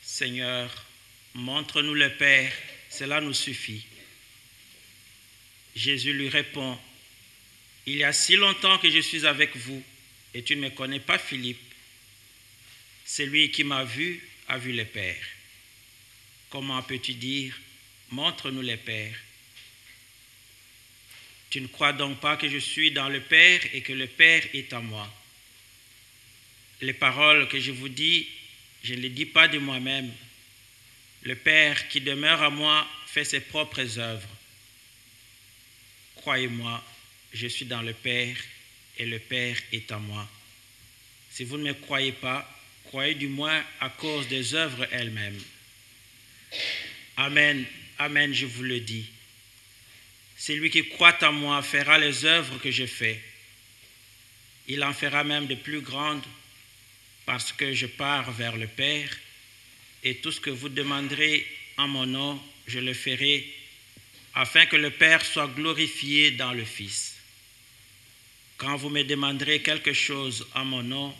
Seigneur, montre-nous le Père, cela nous suffit. Jésus lui répond, il y a si longtemps que je suis avec vous et tu ne me connais pas, Philippe. Celui qui m'a vu a vu le Père. Comment peux-tu dire, montre-nous le Père? Tu ne crois donc pas que je suis dans le Père et que le Père est en moi? Les paroles que je vous dis, je ne les dis pas de moi-même. Le Père qui demeure en moi fait ses propres œuvres. Croyez-moi, je suis dans le Père et le Père est en moi. Si vous ne me croyez pas, croyez du moins à cause des œuvres elles-mêmes. Amen, amen, je vous le dis. Celui qui croit en moi fera les œuvres que je fais. Il en fera même de plus grandes parce que je pars vers le Père et tout ce que vous demanderez en mon nom, je le ferai afin que le Père soit glorifié dans le Fils. Quand vous me demanderez quelque chose en mon nom,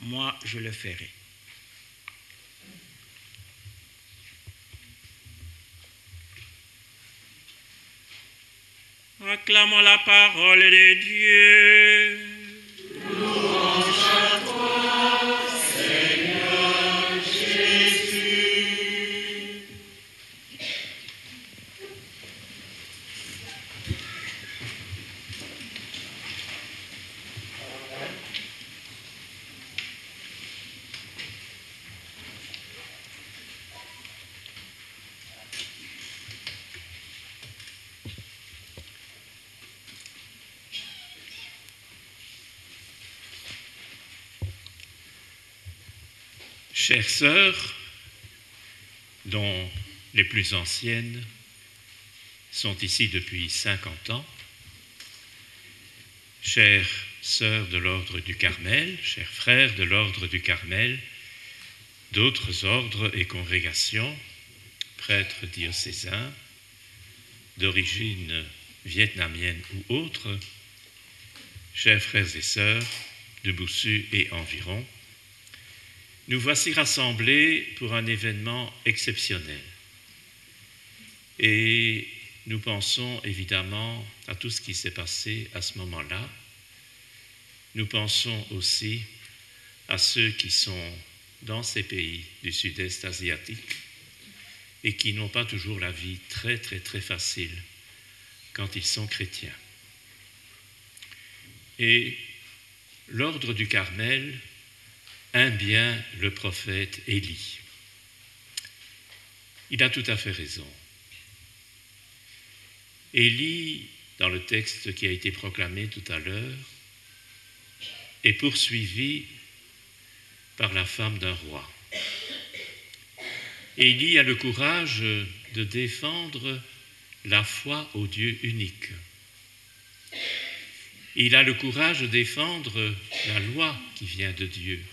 moi je le ferai. Acclamons la parole de Dieu. Louange à toi, Seigneur Jésus. Chères sœurs, dont les plus anciennes sont ici depuis 50 ans, chères sœurs de l'ordre du Carmel, chers frères de l'ordre du Carmel, d'autres ordres et congrégations, prêtres diocésains, d'origine vietnamienne ou autre, chers frères et sœurs de Boussu et environ, nous voici rassemblés pour un événement exceptionnel. Et nous pensons évidemment à tout ce qui s'est passé à ce moment-là. Nous pensons aussi à ceux qui sont dans ces pays du sud-est asiatique et qui n'ont pas toujours la vie très facile quand ils sont chrétiens. Et l'ordre du Carmel aime bien le prophète Élie. Il a tout à fait raison. Élie, dans le texte qui a été proclamé tout à l'heure, est poursuivi par la femme d'un roi. Élie a le courage de défendre la foi au Dieu unique. Il a le courage de défendre la loi qui vient de Dieu,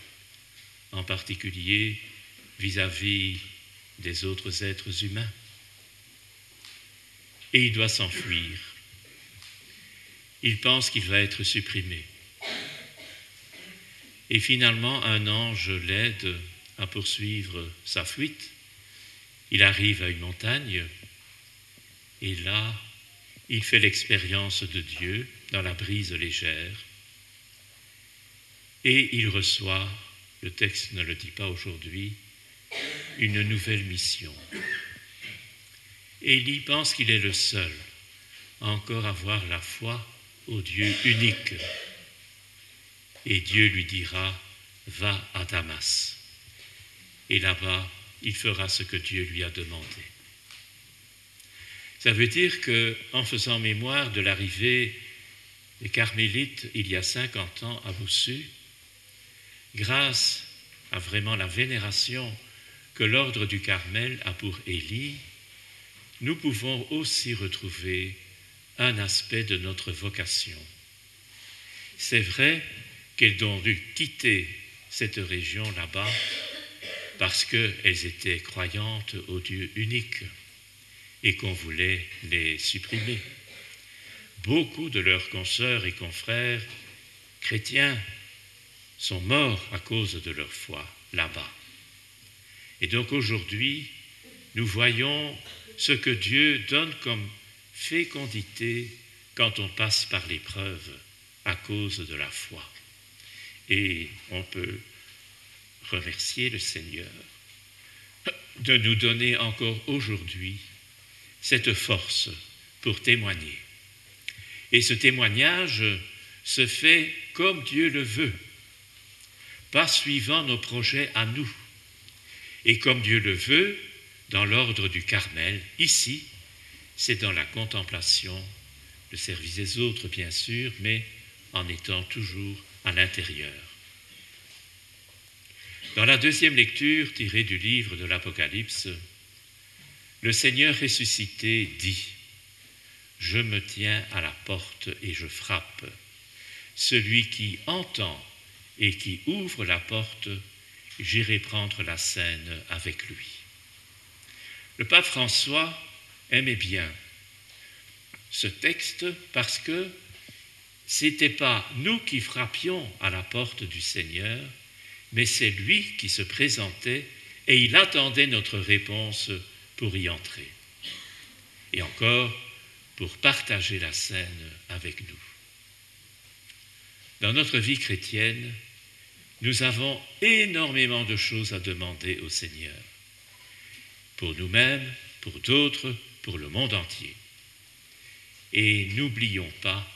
en particulier vis-à-vis des autres êtres humains. Et il doit s'enfuir. Il pense qu'il va être supprimé. Et finalement, un ange l'aide à poursuivre sa fuite. Il arrive à une montagne et là, il fait l'expérience de Dieu dans la brise légère et il reçoit, le texte ne le dit pas aujourd'hui, une nouvelle mission. Élie pense qu'il est le seul à encore avoir la foi au Dieu unique. Et Dieu lui dira, va à Damas. Et là-bas, il fera ce que Dieu lui a demandé. Ça veut dire qu'en faisant mémoire de l'arrivée des Carmélites il y a 50 ans à Boussu, grâce à vraiment la vénération que l'ordre du Carmel a pour Élie, nous pouvons aussi retrouver un aspect de notre vocation. C'est vrai qu'elles ont dû quitter cette région là-bas parce qu'elles étaient croyantes au Dieu unique et qu'on voulait les supprimer. Beaucoup de leurs consoeurs et confrères chrétiens sont morts à cause de leur foi là-bas. Et donc aujourd'hui, nous voyons ce que Dieu donne comme fécondité quand on passe par l'épreuve à cause de la foi. Et on peut remercier le Seigneur de nous donner encore aujourd'hui cette force pour témoigner. Et ce témoignage se fait comme Dieu le veut, pas suivant nos projets à nous, et comme Dieu le veut, dans l'ordre du Carmel. Ici, c'est dans la contemplation, le service des autres, bien sûr, mais en étant toujours à l'intérieur. Dans la deuxième lecture tirée du livre de l'Apocalypse, le Seigneur ressuscité dit « Je me tiens à la porte et je frappe. Celui qui entend et qui ouvre la porte, j'irai prendre la scène avec lui. » Le pape François aimait bien ce texte parce que ce n'était pas nous qui frappions à la porte du Seigneur, mais c'est lui qui se présentait et il attendait notre réponse pour y entrer. Et encore, pour partager la scène avec nous. Dans notre vie chrétienne, nous avons énormément de choses à demander au Seigneur. Pour nous-mêmes, pour d'autres, pour le monde entier. Et n'oublions pas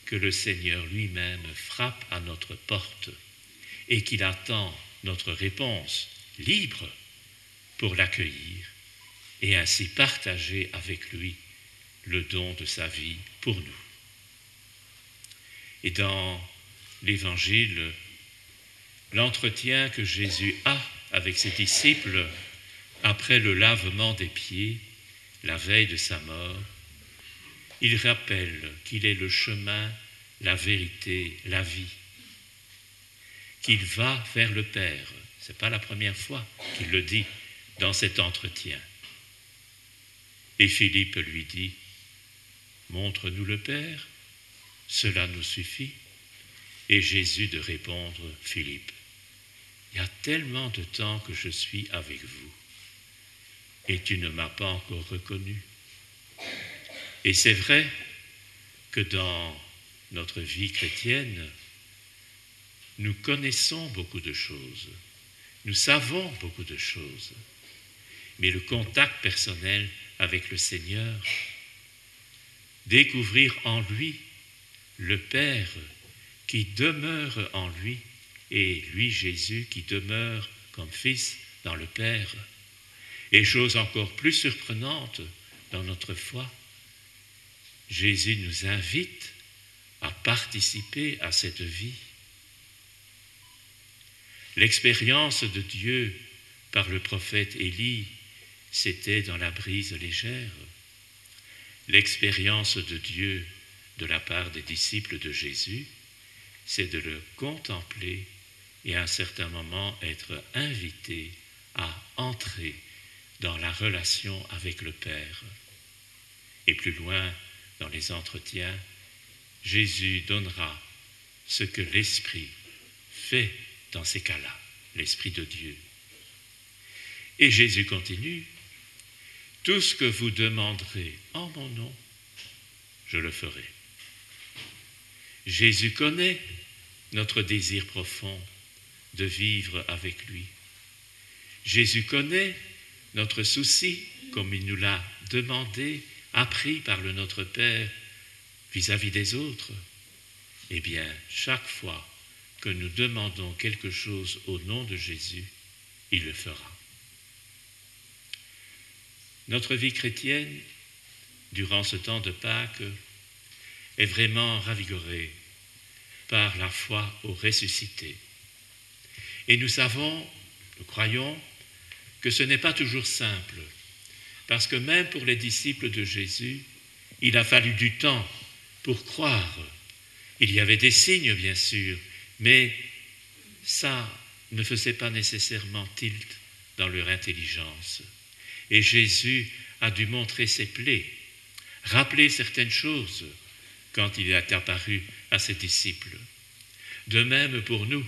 que le Seigneur lui-même frappe à notre porte et qu'il attend notre réponse libre pour l'accueillir et ainsi partager avec lui le don de sa vie pour nous. Et dans l'Évangile, l'entretien que Jésus a avec ses disciples après le lavement des pieds, la veille de sa mort, il rappelle qu'il est le chemin, la vérité, la vie, qu'il va vers le Père. Ce n'est pas la première fois qu'il le dit dans cet entretien. Et Philippe lui dit, « Montre-nous le Père, cela nous suffit. » Et Jésus de répondre, « Philippe, il y a tellement de temps que je suis avec vous, et tu ne m'as pas encore reconnu. » Et c'est vrai que dans notre vie chrétienne, nous connaissons beaucoup de choses, nous savons beaucoup de choses, mais le contact personnel avec le Seigneur, découvrir en lui le Père qui demeure en lui et lui, Jésus, qui demeure comme Fils dans le Père. Et chose encore plus surprenante dans notre foi, Jésus nous invite à participer à cette vie. L'expérience de Dieu par le prophète Élie, c'était dans la brise légère. L'expérience de Dieu de la part des disciples de Jésus, c'est de le contempler et à un certain moment être invité à entrer dans la relation avec le Père. Et plus loin, dans les entretiens, Jésus donnera ce que l'Esprit fait dans ces cas-là, l'Esprit de Dieu. Et Jésus continue, « Tout ce que vous demanderez en mon nom, je le ferai. » Jésus connaît notre désir profond de vivre avec lui. Jésus connaît notre souci, comme il nous l'a demandé, appris par le Notre Père vis-à-vis des autres. Eh bien, chaque fois que nous demandons quelque chose au nom de Jésus, il le fera. Notre vie chrétienne, durant ce temps de Pâques, est vraiment ravigorée par la foi au ressuscité. Et nous savons, nous croyons, que ce n'est pas toujours simple, parce que même pour les disciples de Jésus, il a fallu du temps pour croire. Il y avait des signes, bien sûr, mais ça ne faisait pas nécessairement tilt dans leur intelligence. Et Jésus a dû montrer ses plaies, rappeler certaines choses quand il est apparu à ses disciples. De même pour nous,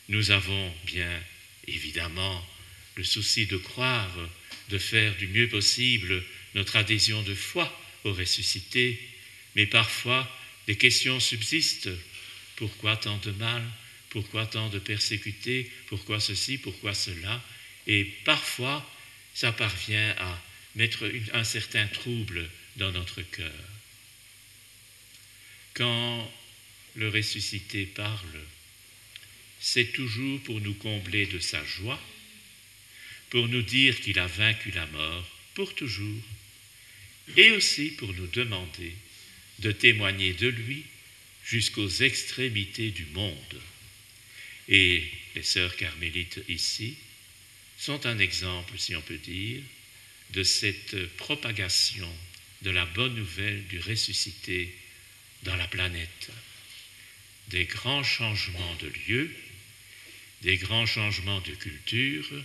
Nous avons bien évidemment le souci de croire, de faire du mieux possible notre adhésion de foi au ressuscité, mais parfois des questions subsistent. Pourquoi tant de mal? Pourquoi tant de persécutés? Pourquoi ceci? Pourquoi cela? Et parfois, ça parvient à mettre un certain trouble dans notre cœur. Quand le ressuscité parle, c'est toujours pour nous combler de sa joie, pour nous dire qu'il a vaincu la mort pour toujours, et aussi pour nous demander de témoigner de lui jusqu'aux extrémités du monde. Et les sœurs carmélites ici sont un exemple, si on peut dire, de cette propagation de la bonne nouvelle du ressuscité dans la planète. Des grands changements de lieu, des grands changements de culture,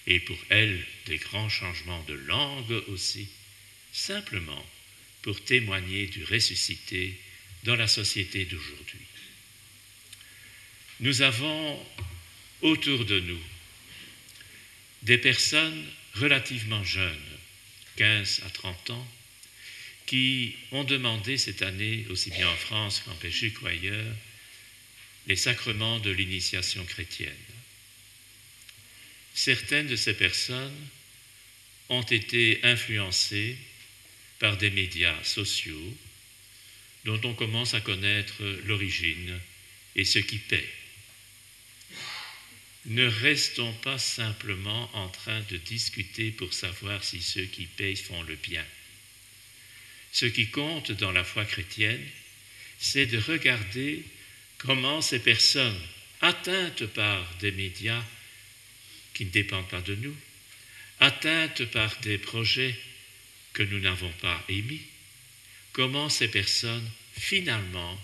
et pour elles, des grands changements de langue aussi, simplement pour témoigner du ressuscité dans la société d'aujourd'hui. Nous avons autour de nous des personnes relativement jeunes, 15 à 30 ans, qui ont demandé cette année, aussi bien en France qu'en Belgique ou ailleurs, les sacrements de l'initiation chrétienne. Certaines de ces personnes ont été influencées par des médias sociaux dont on commence à connaître l'origine et ce qui paie. Ne restons pas simplement en train de discuter pour savoir si ceux qui payent font le bien. Ce qui compte dans la foi chrétienne, c'est de regarder comment ces personnes atteintes par des médias qui ne dépendent pas de nous, atteintes par des projets que nous n'avons pas émis, comment ces personnes finalement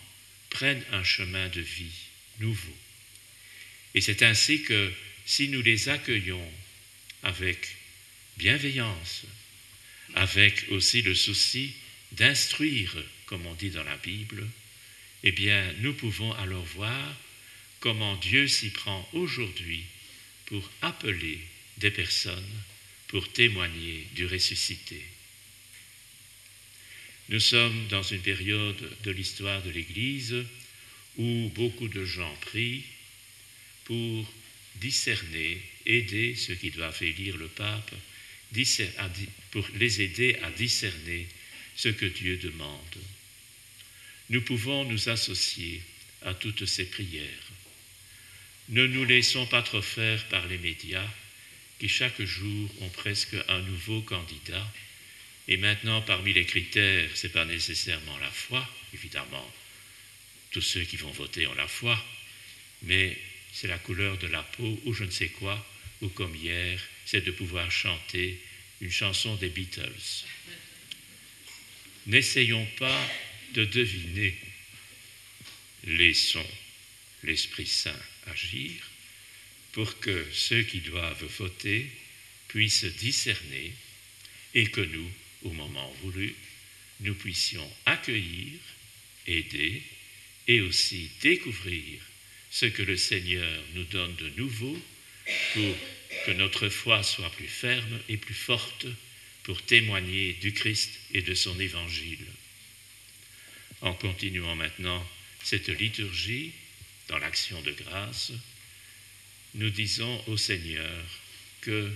prennent un chemin de vie nouveau. Et c'est ainsi que si nous les accueillons avec bienveillance, avec aussi le souci d'instruire, comme on dit dans la Bible, eh bien nous pouvons alors voir comment Dieu s'y prend aujourd'hui pour appeler des personnes, pour témoigner du ressuscité. Nous sommes dans une période de l'histoire de l'Église où beaucoup de gens prient pour discerner, aider ceux qui doivent élire le pape, pour les aider à discerner ce que Dieu demande. Nous pouvons nous associer à toutes ces prières. Ne nous laissons pas trop faire par les médias qui chaque jour ont presque un nouveau candidat. Et maintenant, parmi les critères, ce n'est pas nécessairement la foi, évidemment. Tous ceux qui vont voter ont la foi, mais c'est la couleur de la peau ou je ne sais quoi, ou comme hier, c'est de pouvoir chanter une chanson des Beatles. N'essayons pas de deviner. Laissons l'Esprit Saint agir pour que ceux qui doivent voter puissent discerner et que nous, au moment voulu, nous puissions accueillir, aider et aussi découvrir ce que le Seigneur nous donne de nouveau pour que notre foi soit plus ferme et plus forte pour témoigner du Christ et de son évangile. En continuant maintenant cette liturgie dans l'action de grâce, nous disons au Seigneur que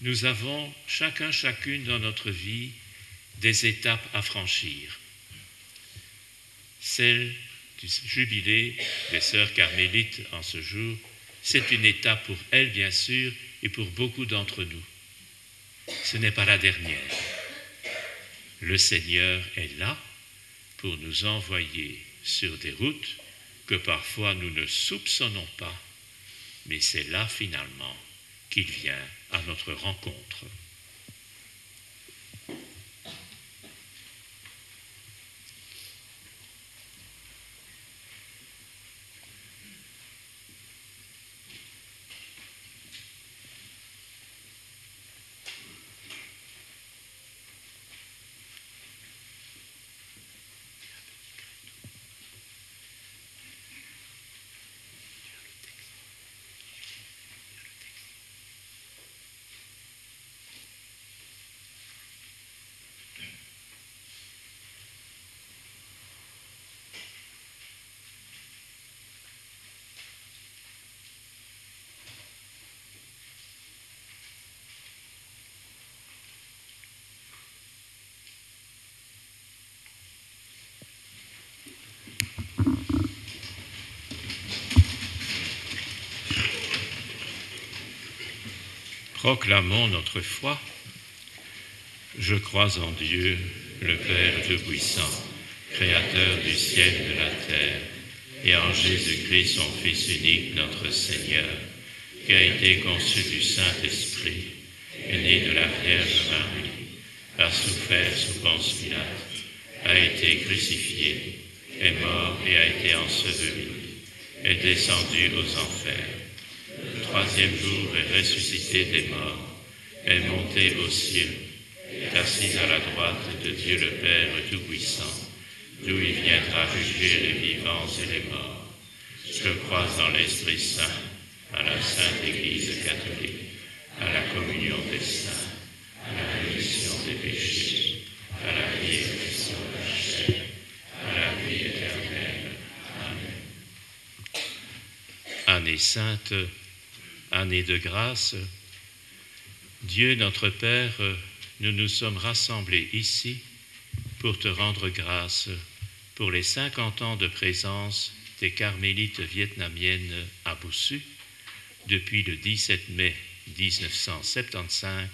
nous avons chacune dans notre vie des étapes à franchir. Celle du jubilé des sœurs carmélites en ce jour, c'est une étape pour elles bien sûr et pour beaucoup d'entre nous. Ce n'est pas la dernière. Le Seigneur est là pour nous envoyer sur des routes que parfois nous ne soupçonnons pas, mais c'est là finalement qu'il vient à notre rencontre. Proclamons notre foi. Je crois en Dieu, le Père Tout-Puissant, Créateur du ciel et de la terre, et en Jésus-Christ, son Fils unique, notre Seigneur, qui a été conçu du Saint-Esprit, est né de la Vierge Marie, a souffert sous Ponce Pilate, a été crucifié, est mort et a été enseveli, est descendu aux enfers. Le troisième jour est ressuscité des morts, est monté aux cieux, est assis à la droite de Dieu le Père Tout-Puissant, d'où il viendra juger les vivants et les morts. Je crois en l'Esprit Saint, à la Sainte Église catholique, à la communion des saints, à la rémission des péchés, à la vie et résurrection de la chair, à la vie éternelle. Amen. Année sainte, année de grâce, Dieu notre Père, nous nous sommes rassemblés ici pour te rendre grâce pour les 50 ans de présence des carmélites vietnamiennes à Bossu depuis le 17 mai 1975,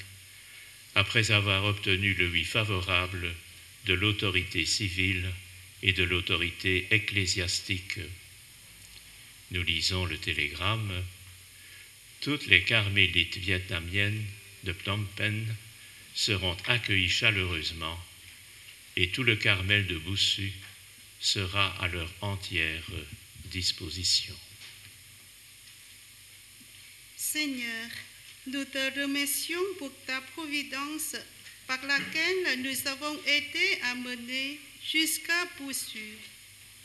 après avoir obtenu le oui favorable de l'autorité civile et de l'autorité ecclésiastique. Nous lisons le télégramme. Toutes les carmélites vietnamiennes de Phnom Penh seront accueillies chaleureusement et tout le Carmel de Bossu sera à leur entière disposition. Seigneur, nous te remercions pour ta providence par laquelle nous avons été amenés jusqu'à Bossu,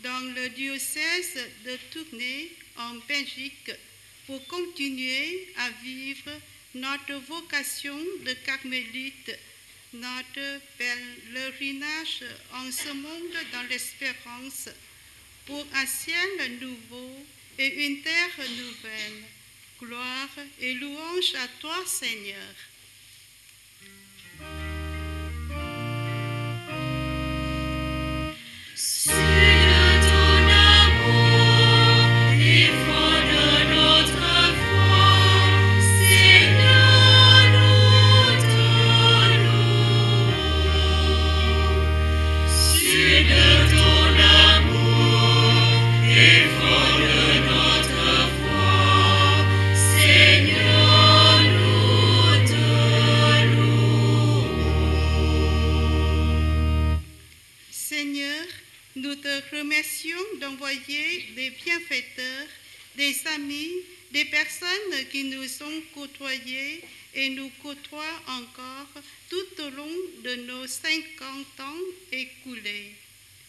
dans le diocèse de Tournai en Belgique, pour continuer à vivre notre vocation de carmélite, notre pèlerinage en ce monde dans l'espérance, pour un ciel nouveau et une terre nouvelle. Gloire et louange à toi, Seigneur. D'envoyer des bienfaiteurs, des amis, des personnes qui nous ont côtoyés et nous côtoient encore tout au long de nos 50 ans écoulés.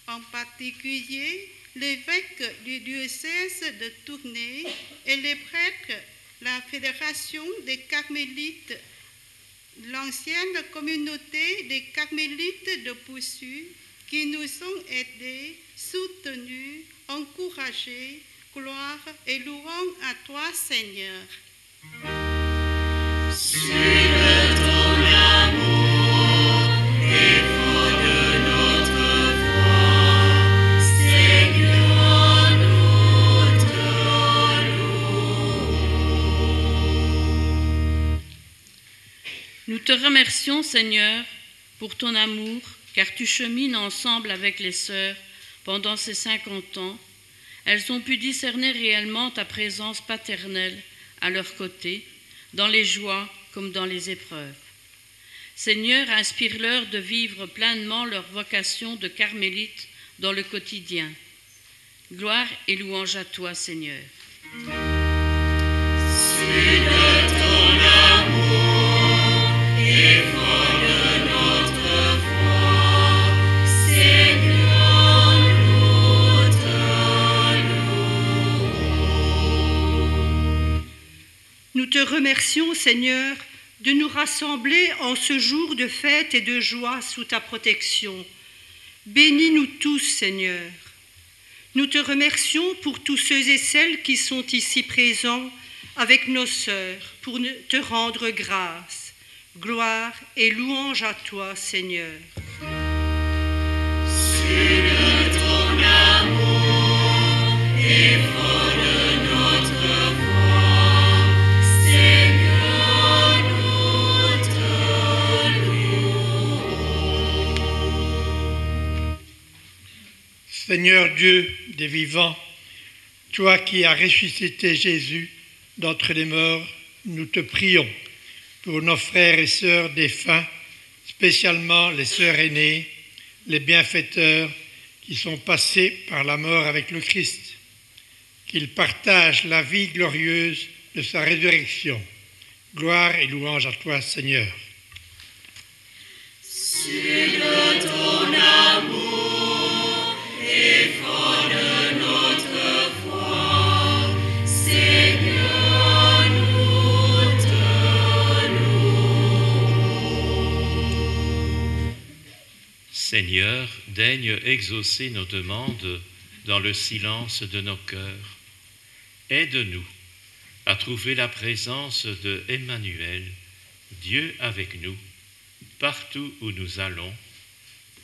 En particulier, l'évêque du diocèse de Tournai et les prêtres, la Fédération des Carmélites, l'ancienne communauté des Carmélites de Bossu, qui nous ont aidés, soutenus, encouragés. Gloire et louange à toi, Seigneur. Sur ton amour et fort de notre foi, Seigneur, nous te louons. Nous te remercions, Seigneur, pour ton amour, car tu chemines ensemble avec les sœurs pendant ces 50 ans. Elles ont pu discerner réellement ta présence paternelle à leur côté, dans les joies comme dans les épreuves. Seigneur, inspire-leur de vivre pleinement leur vocation de carmélite dans le quotidien. Gloire et louange à toi, Seigneur. Sur ton amour et fort de notre foi, Seigneur, nous te louons. Nous te remercions, Seigneur, de nous rassembler en ce jour de fête et de joie sous ta protection. Bénis-nous tous, Seigneur. Nous te remercions pour tous ceux et celles qui sont ici présents avec nos sœurs pour te rendre grâce. Gloire et louange à toi, Seigneur. Sur ton amour et fort de notre foi, Seigneur, nous Seigneur Dieu des vivants, toi qui as ressuscité Jésus d'entre les morts, nous te prions pour nos frères et sœurs défunts, spécialement les sœurs aînées, les bienfaiteurs qui sont passés par la mort avec le Christ, qu'ils partagent la vie glorieuse de sa résurrection. Gloire et louange à toi, Seigneur. Sur de ton amour et fort de notre foi, Seigneur, nous te louons. Seigneur, daigne exaucer nos demandes dans le silence de nos cœurs. Aide-nous à trouver la présence de Emmanuel, Dieu avec nous, partout où nous allons,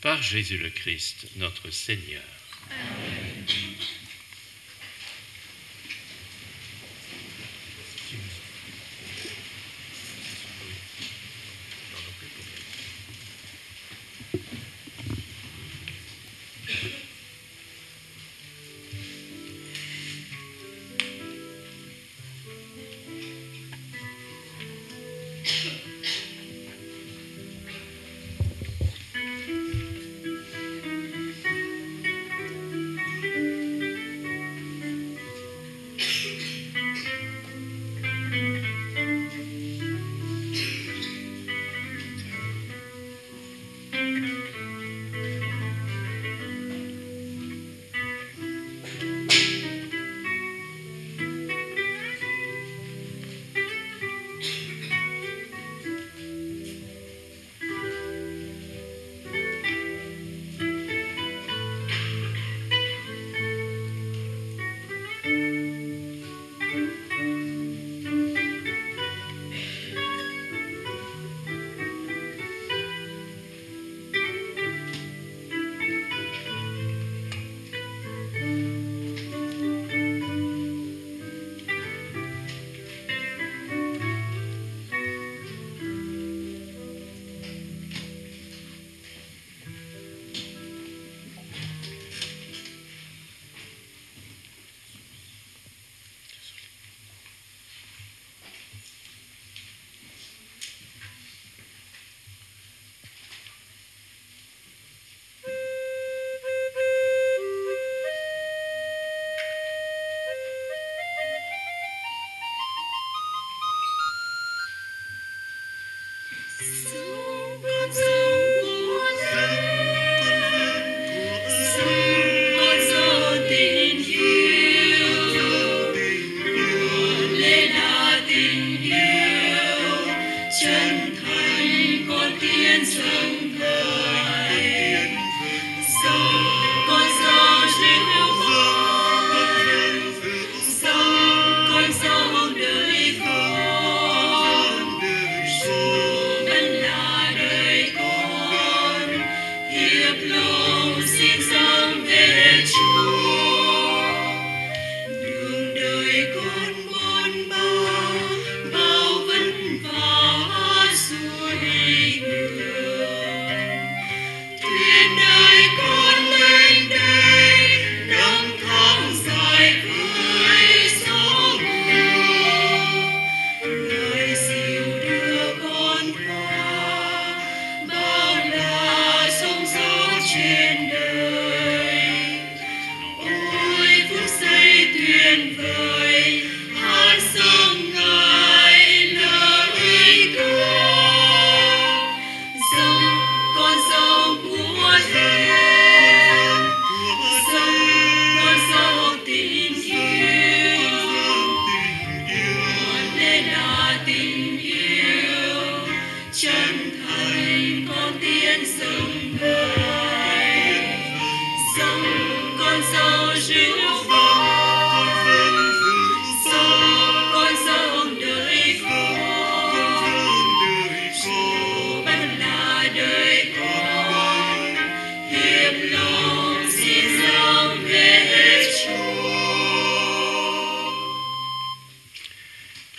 par Jésus le Christ, notre Seigneur. Amen.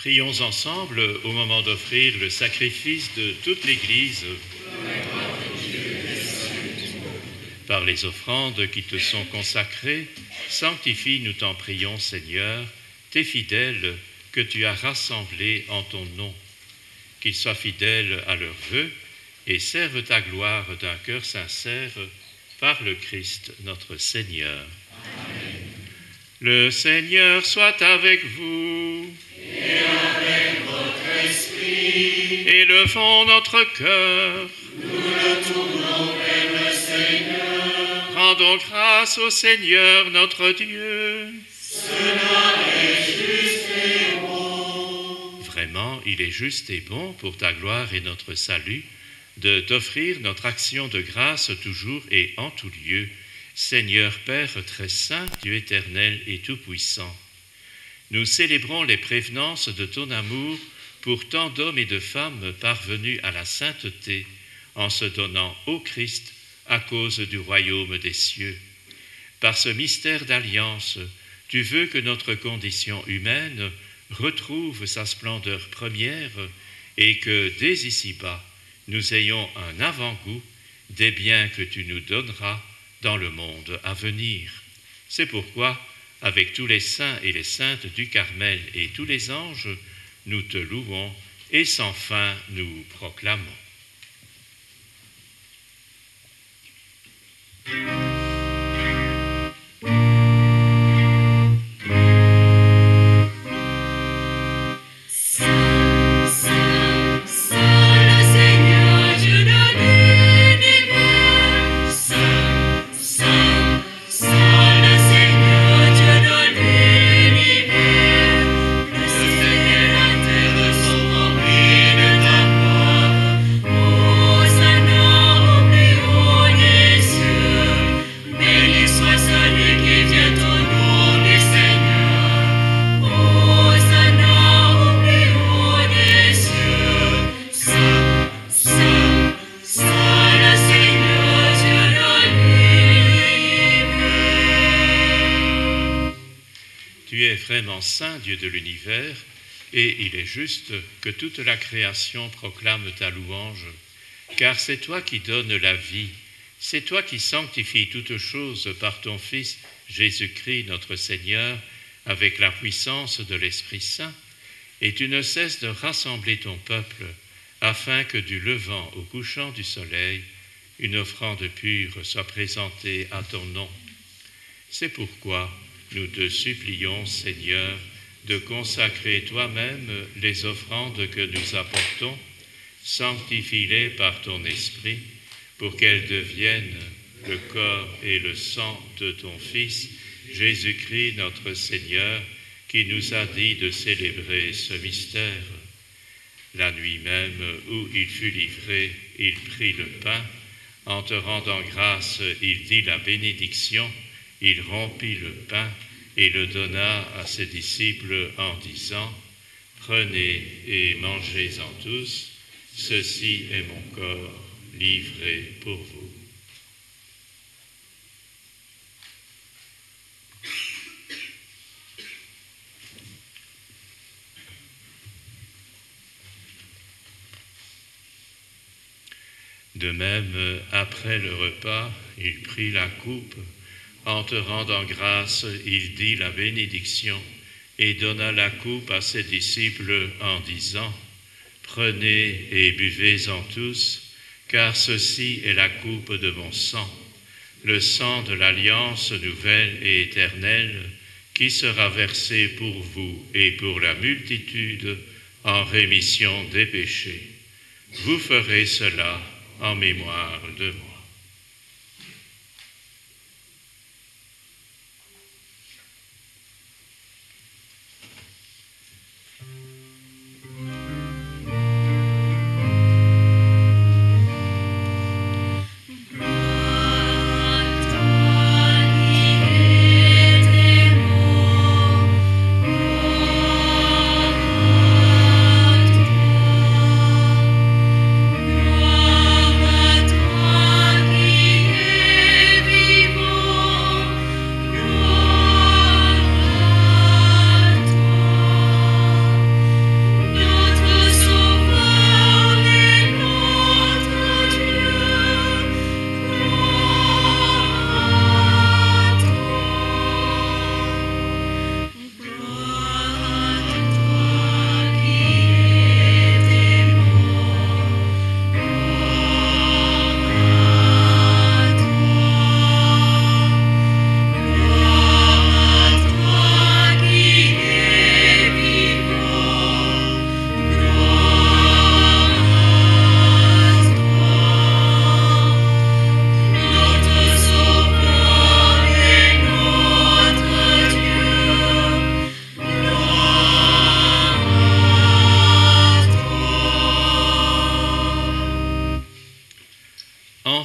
Prions ensemble au moment d'offrir le sacrifice de toute l'Église. Par par les offrandes qui te sont consacrées, sanctifie, nous t'en prions, Seigneur, tes fidèles que tu as rassemblés en ton nom, qu'ils soient fidèles à leurs vœux et servent ta gloire d'un cœur sincère par le Christ notre Seigneur. Amen. Le Seigneur soit avec vous. Et avec votre esprit. Élevons notre cœur. Nous le tournons vers le Seigneur. Rendons grâce au Seigneur notre Dieu. Cela est juste et bon. Vraiment, il est juste et bon pour ta gloire et notre salut de t'offrir notre action de grâce toujours et en tout lieu, Seigneur Père très saint, Dieu éternel et tout-puissant. Nous célébrons les prévenances de ton amour pour tant d'hommes et de femmes parvenus à la sainteté en se donnant au Christ à cause du royaume des cieux. Par ce mystère d'alliance, tu veux que notre condition humaine retrouve sa splendeur première et que dès ici-bas, nous ayons un avant-goût des biens que tu nous donneras dans le monde à venir. C'est pourquoi, avec tous les saints et les saintes du Carmel et tous les anges, nous te louons et sans fin nous proclamons. Vraiment saint, Dieu de l'univers, et il est juste que toute la création proclame ta louange, car c'est toi qui donnes la vie, c'est toi qui sanctifies toutes choses par ton Fils Jésus-Christ notre Seigneur, avec la puissance de l'Esprit Saint, et tu ne cesses de rassembler ton peuple, afin que du levant au couchant du soleil, une offrande pure soit présentée à ton nom. C'est pourquoi nous te supplions, Seigneur, de consacrer toi-même les offrandes que nous apportons, sanctifie-les par ton Esprit, pour qu'elles deviennent le corps et le sang de ton Fils, Jésus-Christ notre Seigneur, qui nous a dit de célébrer ce mystère. La nuit même où il fut livré, il prit le pain. En te rendant grâce, il dit la bénédiction. Il rompit le pain et le donna à ses disciples en disant « Prenez et mangez-en tous, ceci est mon corps livré pour vous. » De même, après le repas, il prit la coupe. En te rendant grâce, il dit la bénédiction et donna la coupe à ses disciples en disant « Prenez et buvez-en tous, car ceci est la coupe de mon sang, le sang de l'alliance nouvelle et éternelle, qui sera versé pour vous et pour la multitude en rémission des péchés. Vous ferez cela en mémoire de moi. » Gloire à toi.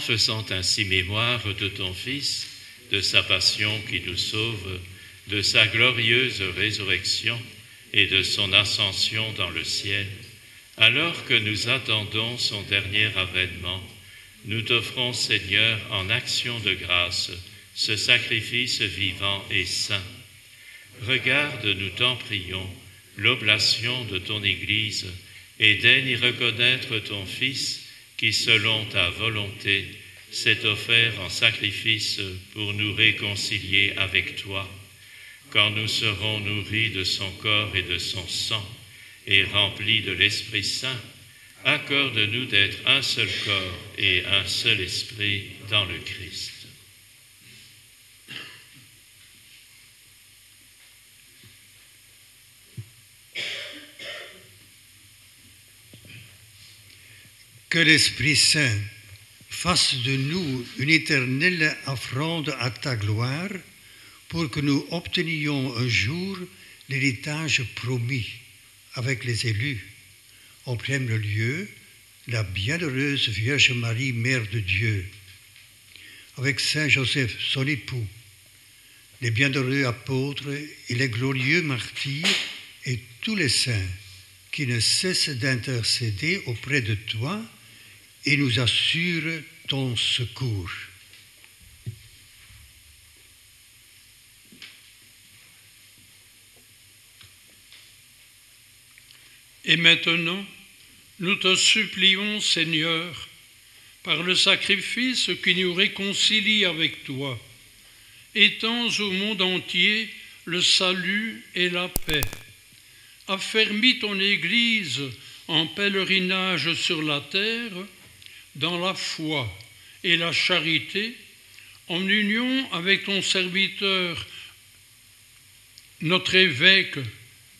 faisant ainsi mémoire de ton Fils, de sa passion qui nous sauve, de sa glorieuse résurrection et de son ascension dans le ciel, alors que nous attendons son dernier avènement, nous t'offrons, Seigneur, en action de grâce, ce sacrifice vivant et saint. Regarde, nous t'en prions, l'oblation de ton Église, et daigne y reconnaître ton Fils, qui, selon ta volonté, s'est offert en sacrifice pour nous réconcilier avec toi. Quand nous serons nourris de son corps et de son sang, et remplis de l'Esprit Saint, accorde-nous d'être un seul corps et un seul esprit dans le Christ. Que l'Esprit Saint fasse de nous une éternelle offrande à ta gloire pour que nous obtenions un jour l'héritage promis avec les élus. En premier lieu, la bienheureuse Vierge Marie, Mère de Dieu, avec Saint Joseph, son époux, les bienheureux apôtres et les glorieux martyrs et tous les saints qui ne cessent d'intercéder auprès de toi et nous assurent ton secours. Et maintenant, nous te supplions, Seigneur, par le sacrifice qui nous réconcilie avec toi, étends au monde entier le salut et la paix. Affermis ton Église en pèlerinage sur la terre, dans la foi et la charité, en union avec ton serviteur, notre évêque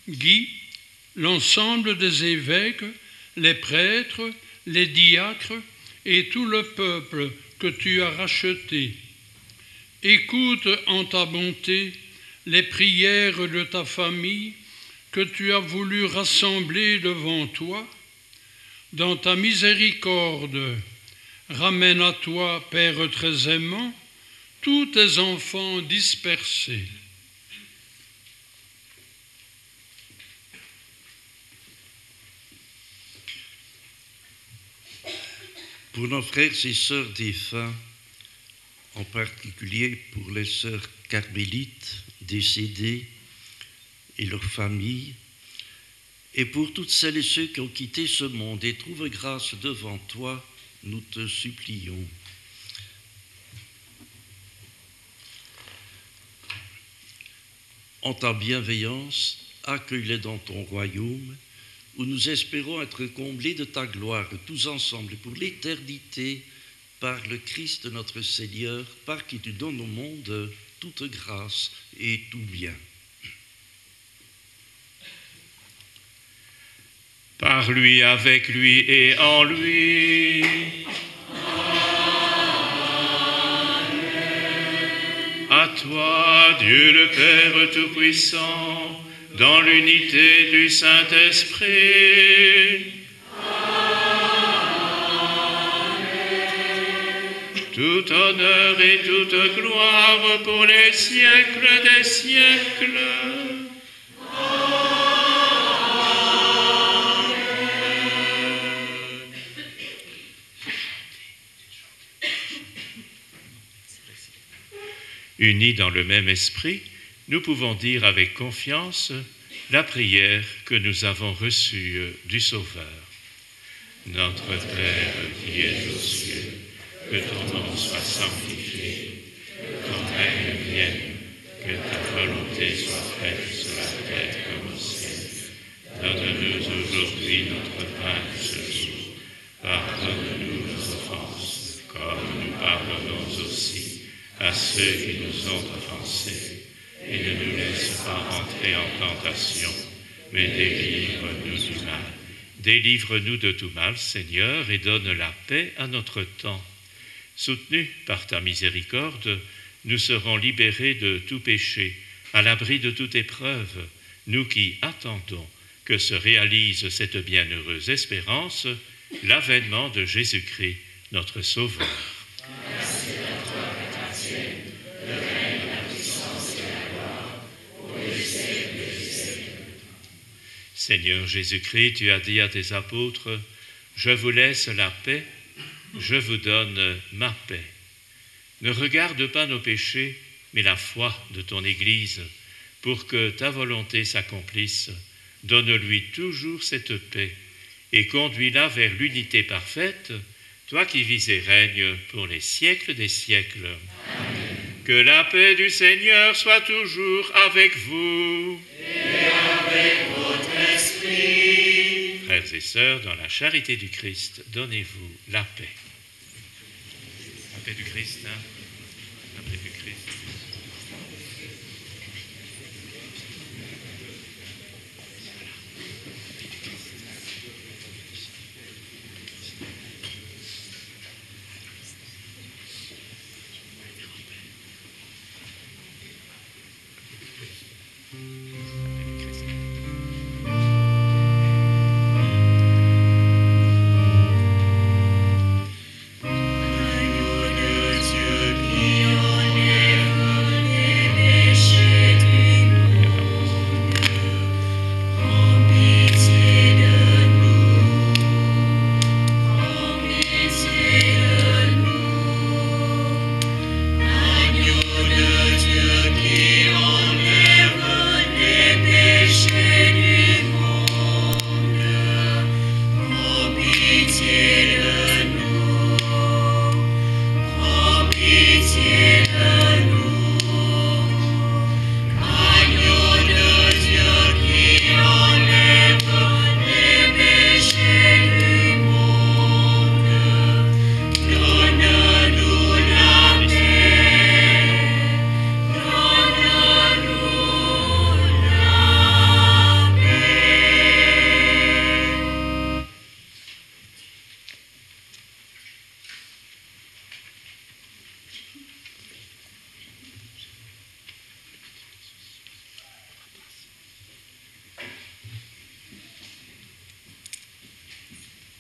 Guy, l'ensemble des évêques, les prêtres, les diacres et tout le peuple que tu as racheté. Écoute en ta bonté les prières de ta famille que tu as voulu rassembler devant toi. Dans ta miséricorde, ramène à toi, Père très aimant, tous tes enfants dispersés. Pour nos frères et sœurs défunts, en particulier pour les sœurs carmélites décédées et leurs familles, et pour toutes celles et ceux qui ont quitté ce monde et trouvent grâce devant toi, nous te supplions. En ta bienveillance, accueille-les dans ton royaume, où nous espérons être comblés de ta gloire, tous ensemble, pour l'éternité, par le Christ notre Seigneur, par qui tu donnes au monde toute grâce et tout bien. Par lui, avec lui et en lui. Amen. À toi, Dieu le Père Tout-Puissant, dans l'unité du Saint-Esprit. Amen. Tout honneur et toute gloire pour les siècles des siècles. Unis dans le même esprit, nous pouvons dire avec confiance la prière que nous avons reçue du Sauveur. Notre Père qui es aux cieux, que ton nom soit sanctifié, que ton règne vienne, que ta volonté soit faite sur la terre comme au ciel. Donne-nous aujourd'hui notre pain de ce jour. Pardonne-nous nos offenses, comme nous pardonnons aussi à ceux qui nous ont offensés, et ne nous laisse pas entrer en tentation, mais délivre-nous du mal. Délivre-nous de tout mal, Seigneur, et donne la paix à notre temps. Soutenus par ta miséricorde, nous serons libérés de tout péché, à l'abri de toute épreuve, nous qui attendons que se réalise cette bienheureuse espérance, l'avènement de Jésus-Christ, notre Sauveur. Seigneur Jésus-Christ, tu as dit à tes apôtres, « Je vous laisse la paix, je vous donne ma paix. » Ne regarde pas nos péchés, mais la foi de ton Église, pour que ta volonté s'accomplisse. Donne-lui toujours cette paix et conduis-la vers l'unité parfaite, toi qui vis et règnes pour les siècles des siècles. Amen. Que la paix du Seigneur soit toujours avec vous. Et avec votre esprit. Frères et sœurs, dans la charité du Christ, donnez-vous la paix. La paix du Christ, hein? La paix du Christ.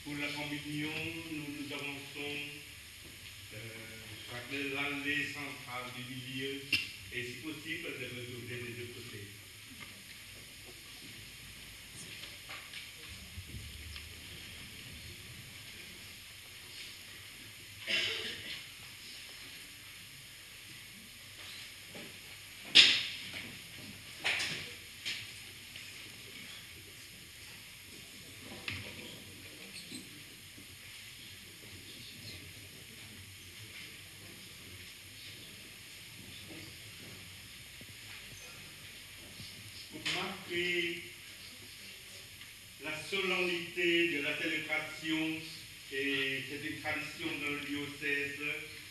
Pour la communion, nous avançons par l'allée centrale du milieu et si possible de retrouver les deux côtés. Marquer la solennité de la célébration, et c'est une tradition dans le diocèse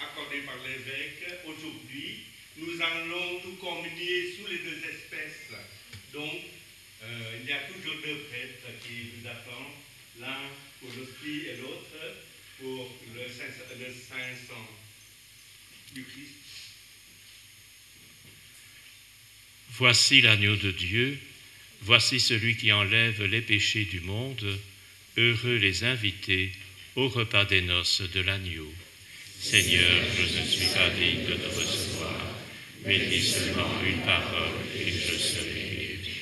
accordée par l'évêque. Aujourd'hui, nous allons tout communier sous les deux espèces. Donc, il y a toujours deux prêtres qui vous attendent, l'un pour l'hostie et l'autre pour le Saint-Sang du Christ. Voici l'agneau de Dieu, voici celui qui enlève les péchés du monde. Heureux les invités au repas des noces de l'agneau. Seigneur, je ne suis pas digne de te recevoir, mais dis seulement une parole et je serai guéri.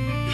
Amen.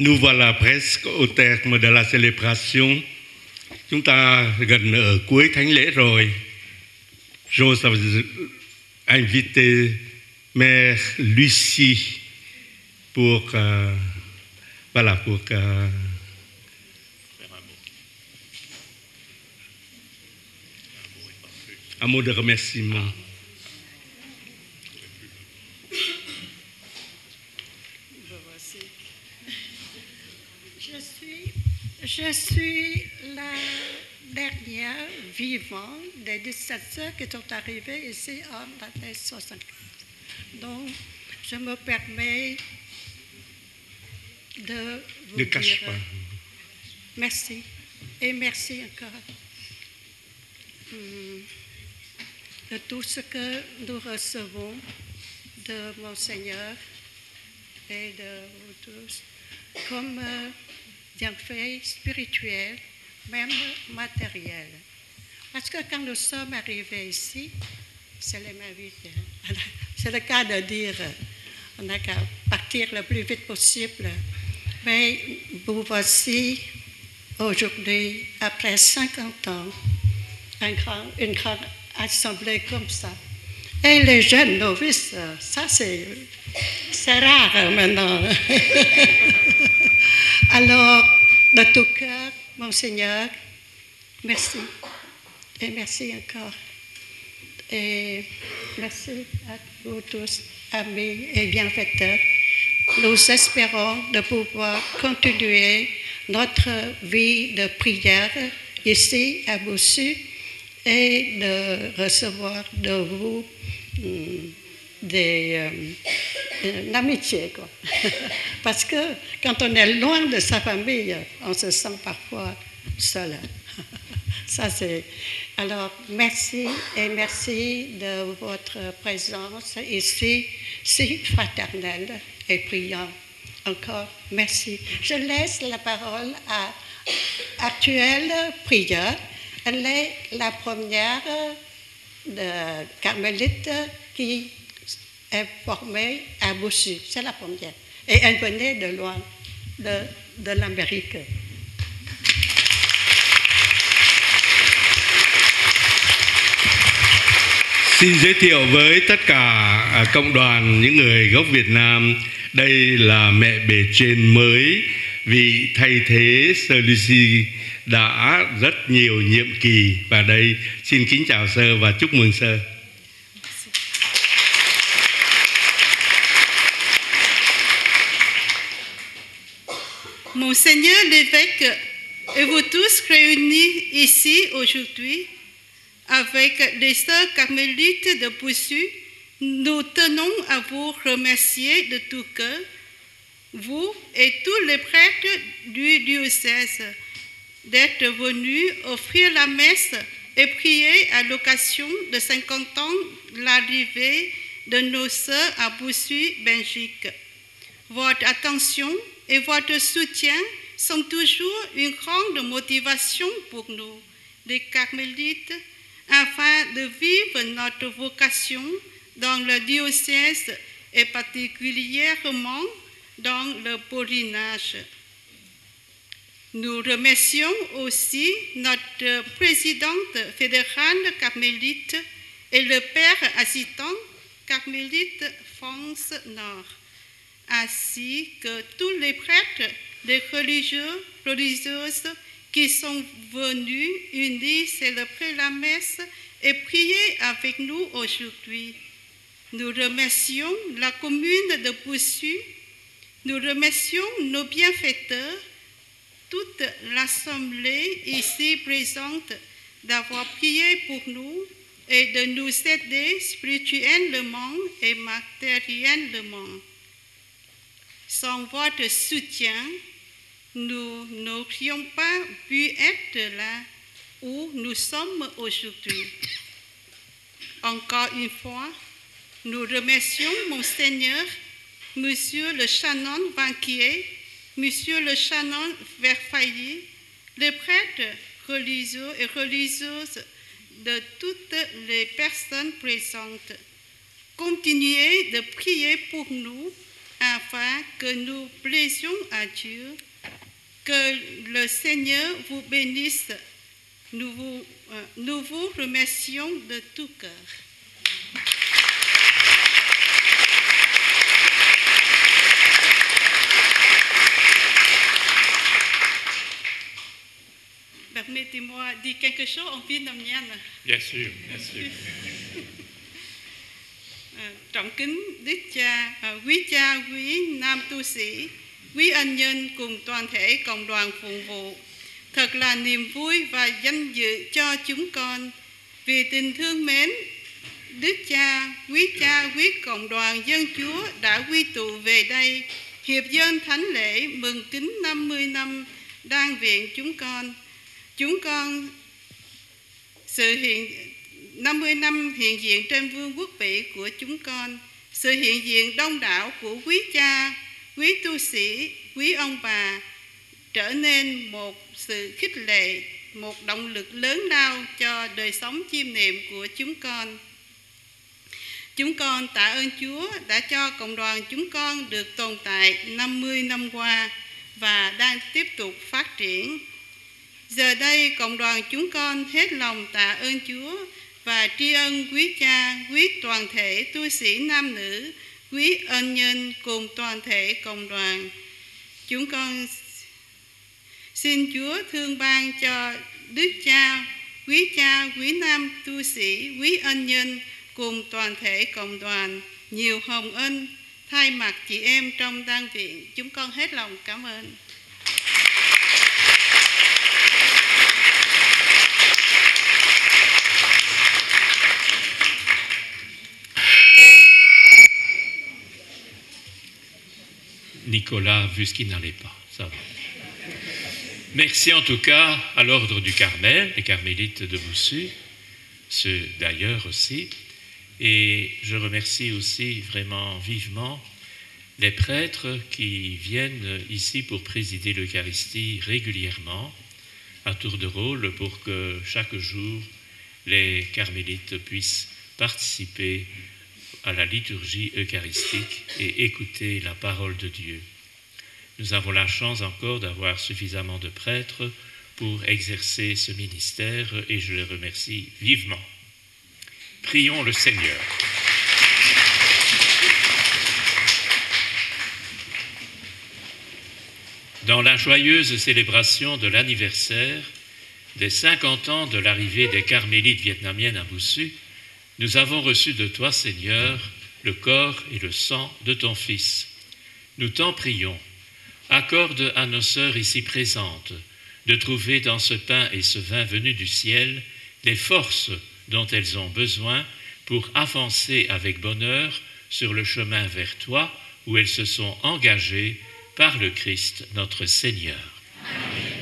Nous voilà presque au terme de la célébration. Chúng ta gần ở cuối thánh lễ rồi. J'ose inviter Mère Lucie pour un mot de remerciement. Je suis la dernière vivante des 17 sœurs qui sont arrivées ici en l'année 64. Donc, je me permets de vous dire merci et merci encore de tout ce que nous recevons de Monseigneur et de vous tous comme bienfaits spirituels, même matériels. Parce que quand nous sommes arrivés ici, c'est les mêmes vies. C'est le cas de dire, on n'a qu'à partir le plus vite possible. Mais vous voici aujourd'hui, après 50 ans, une grande assemblée comme ça. Et les jeunes novices, ça c'est rare maintenant. Alors, de tout cœur, Monseigneur, merci. Et merci encore. Et merci à vous tous, amis et bienfaiteurs. Nous espérons de pouvoir continuer notre vie de prière ici à Boussu et de recevoir de vous une amitié, quoi. Parce que quand on est loin de sa famille, on se sent parfois seul. Ça, c'est... Alors, merci et merci de votre présence ici, si fraternelle et priant. Encore, merci. Je laisse la parole à Actuelle Prieur. Elle est la première de carmélite qui est formée à Boussu. C'est la première. Et elle venait de loin, de l'Amérique. Xin giới thiệu với tất cả cộng đoàn những người gốc Việt Nam, đây là mẹ bề trên mới, vị thay thế Sơ Lucie đã rất nhiều nhiệm kỳ. Và đây xin kính chào Sơ và chúc mừng Sơ. Monseigneur l'évêque et vous tous réunis ici aujourd'hui avec les sœurs carmélites de Boussu, nous tenons à vous remercier de tout cœur, vous et tous les prêtres du diocèse, d'être venus offrir la messe et prier à l'occasion de 50 ans de l'arrivée de nos sœurs à Boussu, Belgique. Votre attention et votre soutien sont toujours une grande motivation pour nous, les carmélites, afin de vivre notre vocation dans le diocèse et particulièrement dans le pèlerinage. Nous remercions aussi notre présidente fédérale carmélite et le père assistant carmélite France Nord, ainsi que tous les prêtres, les religieux, religieuses qui sont venus unis célébrer la messe et prier avec nous aujourd'hui. Nous remercions la commune de Boussu, nous remercions nos bienfaiteurs, toute l'assemblée ici présente d'avoir prié pour nous et de nous aider spirituellement et matériellement. Sans votre soutien, nous n'aurions pas pu être là où nous sommes aujourd'hui. Encore une fois, nous remercions Monseigneur, Monsieur le Chanon Banquier, Monsieur le Chanon Verfailly, les prêtres religieux et religieuses de toutes les personnes présentes. Continuez de prier pour nous afin que nous plaisions à Dieu. Que le Seigneur vous bénisse. Nous vous remercions de tout cœur. Permettez-moi de dire quelque chose en vietnamien. Bien sûr, bien sûr. Trọng kính Đức Cha, quý cha, quý nam tu sĩ, quý ân nhân cùng toàn thể cộng đoàn phụng vụ. Thật là niềm vui và danh dự cho chúng con. Vì tình thương mến, Đức Cha, quý cộng đoàn dân Chúa đã quy tụ về đây, hiệp dân thánh lễ mừng kính 50 năm đan viện chúng con. Chúng con 50 năm hiện diện trên vương quốc Bỉ của chúng con, sự hiện diện đông đảo của quý cha, quý tu sĩ, quý ông bà trở nên một sự khích lệ, một động lực lớn lao cho đời sống chiêm niệm của chúng con. Chúng con tạ ơn Chúa đã cho cộng đoàn chúng con được tồn tại 50 năm qua và đang tiếp tục phát triển. Giờ đây, cộng đoàn chúng con hết lòng tạ ơn Chúa và tri ân quý cha, quý toàn thể tu sĩ nam nữ, quý ân nhân cùng toàn thể cộng đoàn. Chúng con xin Chúa thương ban cho Đức Cha, quý nam tu sĩ, quý ân nhân cùng toàn thể cộng đoàn nhiều hồng ân. Thay mặt chị em trong đan viện, chúng con hết lòng cảm ơn. Nicolas, vu ce qu'il n'allait pas, ça va. Merci en tout cas à l'ordre du Carmel, les carmélites de Boussu, ceux d'ailleurs aussi. Et je remercie aussi vraiment vivement les prêtres qui viennent ici pour présider l'Eucharistie régulièrement, à tour de rôle, pour que chaque jour les carmélites puissent participer à la liturgie eucharistique et écouter la parole de Dieu. Nous avons la chance encore d'avoir suffisamment de prêtres pour exercer ce ministère et je les remercie vivement. Prions le Seigneur. Dans la joyeuse célébration de l'anniversaire des 50 ans de l'arrivée des carmélites vietnamiennes à Boussu, nous avons reçu de toi, Seigneur, le corps et le sang de ton Fils. Nous t'en prions. Accorde à nos sœurs ici présentes de trouver dans ce pain et ce vin venus du ciel les forces dont elles ont besoin pour avancer avec bonheur sur le chemin vers toi où elles se sont engagées par le Christ notre Seigneur. Amen.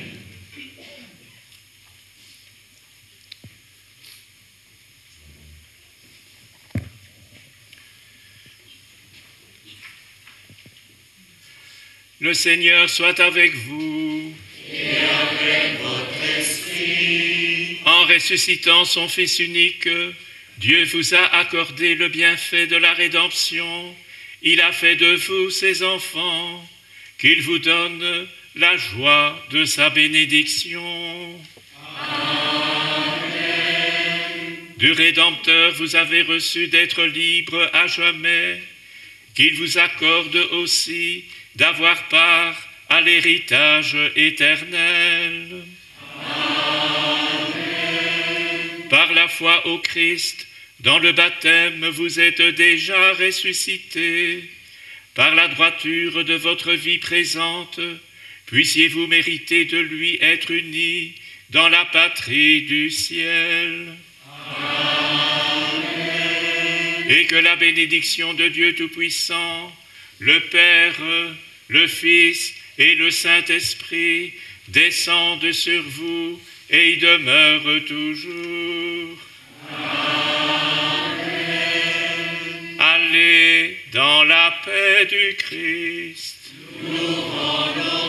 Le Seigneur soit avec vous. Et avec votre esprit. En ressuscitant son Fils unique, Dieu vous a accordé le bienfait de la rédemption. Il a fait de vous ses enfants. Qu'il vous donne la joie de sa bénédiction. Amen. Du Rédempteur, vous avez reçu d'être libre à jamais. Qu'il vous accorde aussi d'avoir part à l'héritage éternel. Amen. Par la foi au Christ, dans le baptême, vous êtes déjà ressuscités. Par la droiture de votre vie présente, puissiez-vous mériter de lui être unis dans la patrie du ciel. Amen. Et que la bénédiction de Dieu Tout-Puissant, le Père, le Fils et le Saint-Esprit descendent sur vous et y demeurent toujours. Amen. Allez dans la paix du Christ. Nous rendons